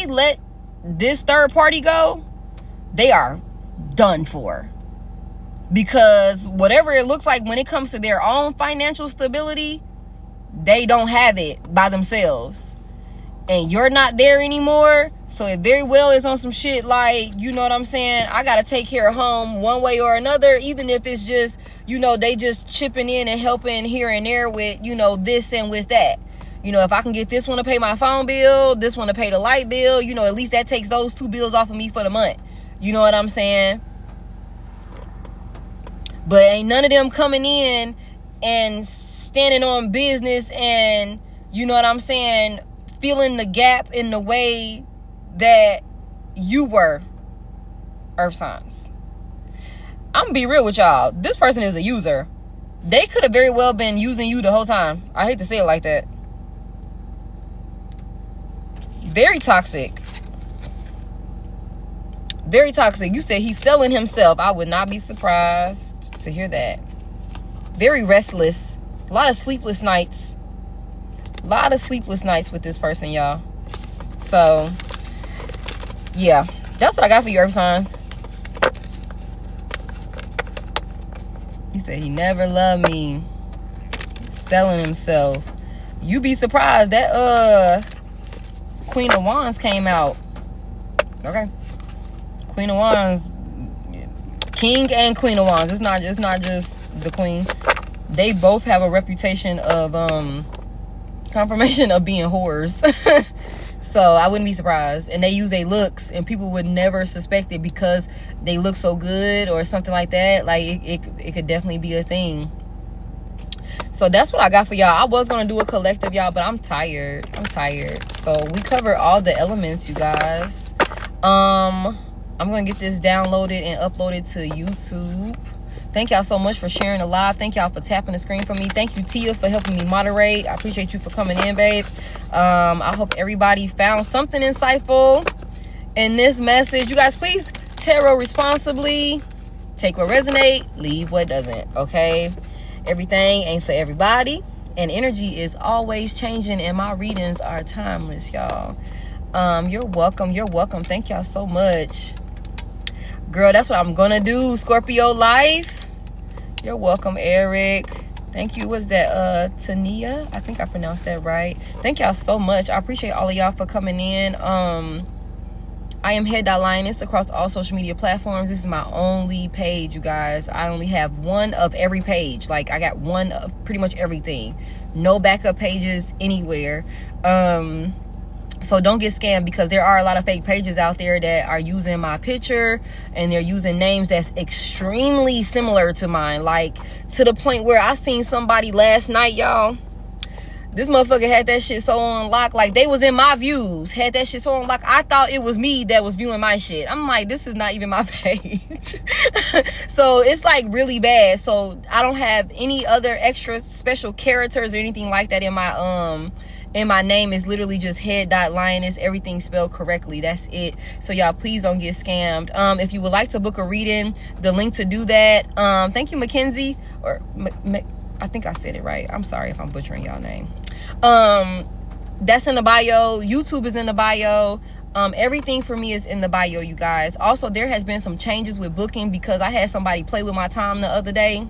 let this third party go, they are done for. Because whatever it looks like when it comes to their own financial stability, they don't have it by themselves. And you're not there anymore. So it very well is on some shit like, you know what I'm saying, I gotta take care of home one way or another, even if it's just, you know, they just chipping in and helping here and there with, you know, this and with that. You know, if I can get this one to pay my phone bill, this one to pay the light bill, you know, at least that takes those 2 bills off of me for the month. You know what I'm saying? But ain't none of them coming in and standing on business and, you know what I'm saying, filling the gap in the way that you were, earth signs. I'm gonna be real with y'all. This person is a user. They could have very well been using you the whole time. I hate to say it like that. Very toxic. Very toxic. You said he's selling himself. I would not be surprised to hear that. Very restless. A lot of sleepless nights. A lot of sleepless nights with this person, y'all. So, yeah. That's what I got for you, earth signs. He said he never loved me. He's selling himself. You be surprised that Queen of Wands came out. Okay. Queen of Wands, King and Queen of Wands. It's not just the Queen. They both have a reputation of confirmation of being whores. So I wouldn't be surprised. And they use their looks, and people would never suspect it because they look so good or something like that. Like it could definitely be a thing. So that's what I got for y'all. I was gonna do a collective, y'all, but I'm tired. So we covered all the elements, you guys. I'm gonna get this downloaded and uploaded to YouTube. Thank y'all so much for sharing the live. Thank y'all for tapping the screen for me. Thank you, Tia, for helping me moderate. I appreciate you for coming in, babe. I hope everybody found something insightful in this message. You guys, please tarot responsibly. Take what resonates, leave what doesn't, okay? Everything ain't for everybody, and energy is always changing, and my readings are timeless, y'all. You're welcome. Thank y'all so much. Girl, that's what I'm gonna do. Scorpio life. You're welcome, Eric. Thank you. What's that? Tania? I think I pronounced that right. Thank y'all so much. I appreciate all of y'all for coming in. I am Head.Lioness across all social media platforms. This is my only page, you guys. I only have one of every page. Like, I got one of pretty much everything. No backup pages anywhere. So don't get scammed, because there are a lot of fake pages out there that are using my picture and they're using names that's extremely similar to mine. Like, to the point where I seen somebody last night, y'all. This motherfucker had that shit so on lock. Like, they was in my views. Had that shit so on lock. I thought it was me that was viewing my shit. I'm like, this is not even my page. So it's like really bad. So I don't have any other extra special characters or anything like that in my name. Is literally just Head.Lioness, everything spelled correctly. That's it. So y'all, please don't get scammed. If you would like to book a reading, the link to do that, thank you, Mackenzie, or I think I said it right. I'm sorry if I'm butchering y'all name. That's in the bio. YouTube is in the bio. Everything for me is in the bio, you guys. Also, there has been some changes with booking, because I had somebody play with my time the other day,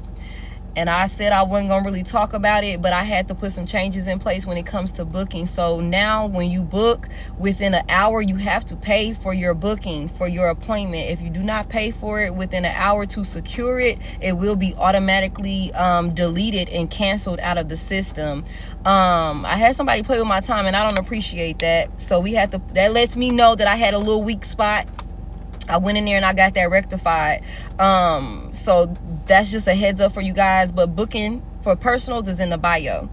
and I said I wasn't gonna really talk about it, but I had to put some changes in place when it comes to booking. So now when you book within an hour, you have to pay for your booking, for your appointment. If you do not pay for it within an hour to secure it, it will be automatically deleted and canceled out of the system. I had somebody play with my time, and I don't appreciate that. So we had to, that lets me know that I had a little weak spot. I went in there and I got that rectified. So that's just a heads up for you guys. But booking for personals is in the bio.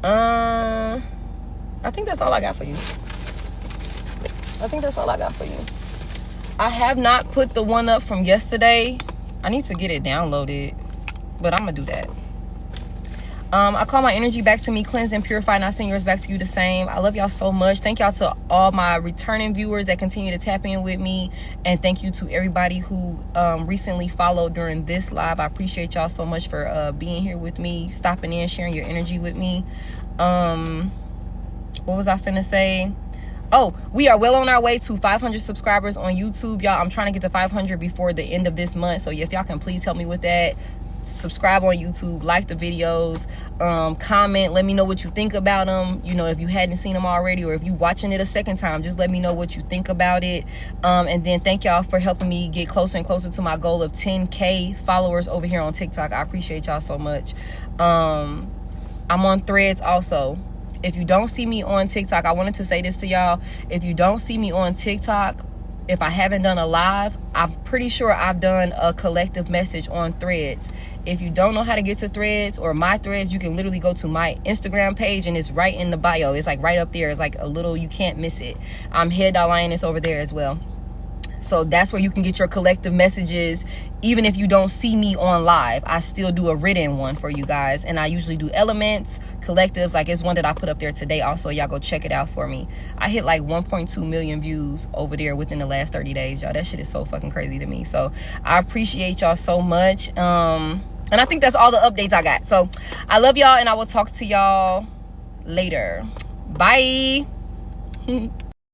I think that's all I got for you. I have not put the one up from yesterday. I need to get it downloaded, but I'm gonna do that. I call my energy back to me, cleansed and purified, and I send yours back to you the same. I love y'all so much. Thank y'all to all my returning viewers that continue to tap in with me, and thank you to everybody who recently followed during this live. I appreciate y'all so much for being here with me, stopping in, sharing your energy with me. What was I finna say? Oh, we are well on our way to 500 subscribers on YouTube, y'all. I'm trying to get to 500 before the end of this month. So if y'all can please help me with that. Subscribe on YouTube, like the videos, comment, let me know what you think about them. You know, if you hadn't seen them already, or if you watching it a second time, just let me know what you think about it. And then thank y'all for helping me get closer and closer to my goal of 10K followers over here on TikTok. I appreciate y'all so much. I'm on Threads also. If you don't see me on TikTok, I wanted to say this to y'all. If you don't see me on TikTok, if I haven't done a live, I'm pretty sure I've done a collective message on Threads. If you don't know how to get to Threads or my Threads, you can literally go to my Instagram page, and it's right in the bio. It's like right up there. It's like a little, you can't miss it. I'm Head.Lioness over there as well. So that's where you can get your collective messages. Even if you don't see me on live, I still do a written one for you guys. And I usually do elements, collectives. Like it's one that I put up there today also. Y'all go check it out for me. I hit like 1.2 million views over there within the last 30 days, y'all. That shit is so fucking crazy to me. So I appreciate y'all so much. And I think that's all the updates I got. So I love y'all, and I will talk to y'all later. Bye.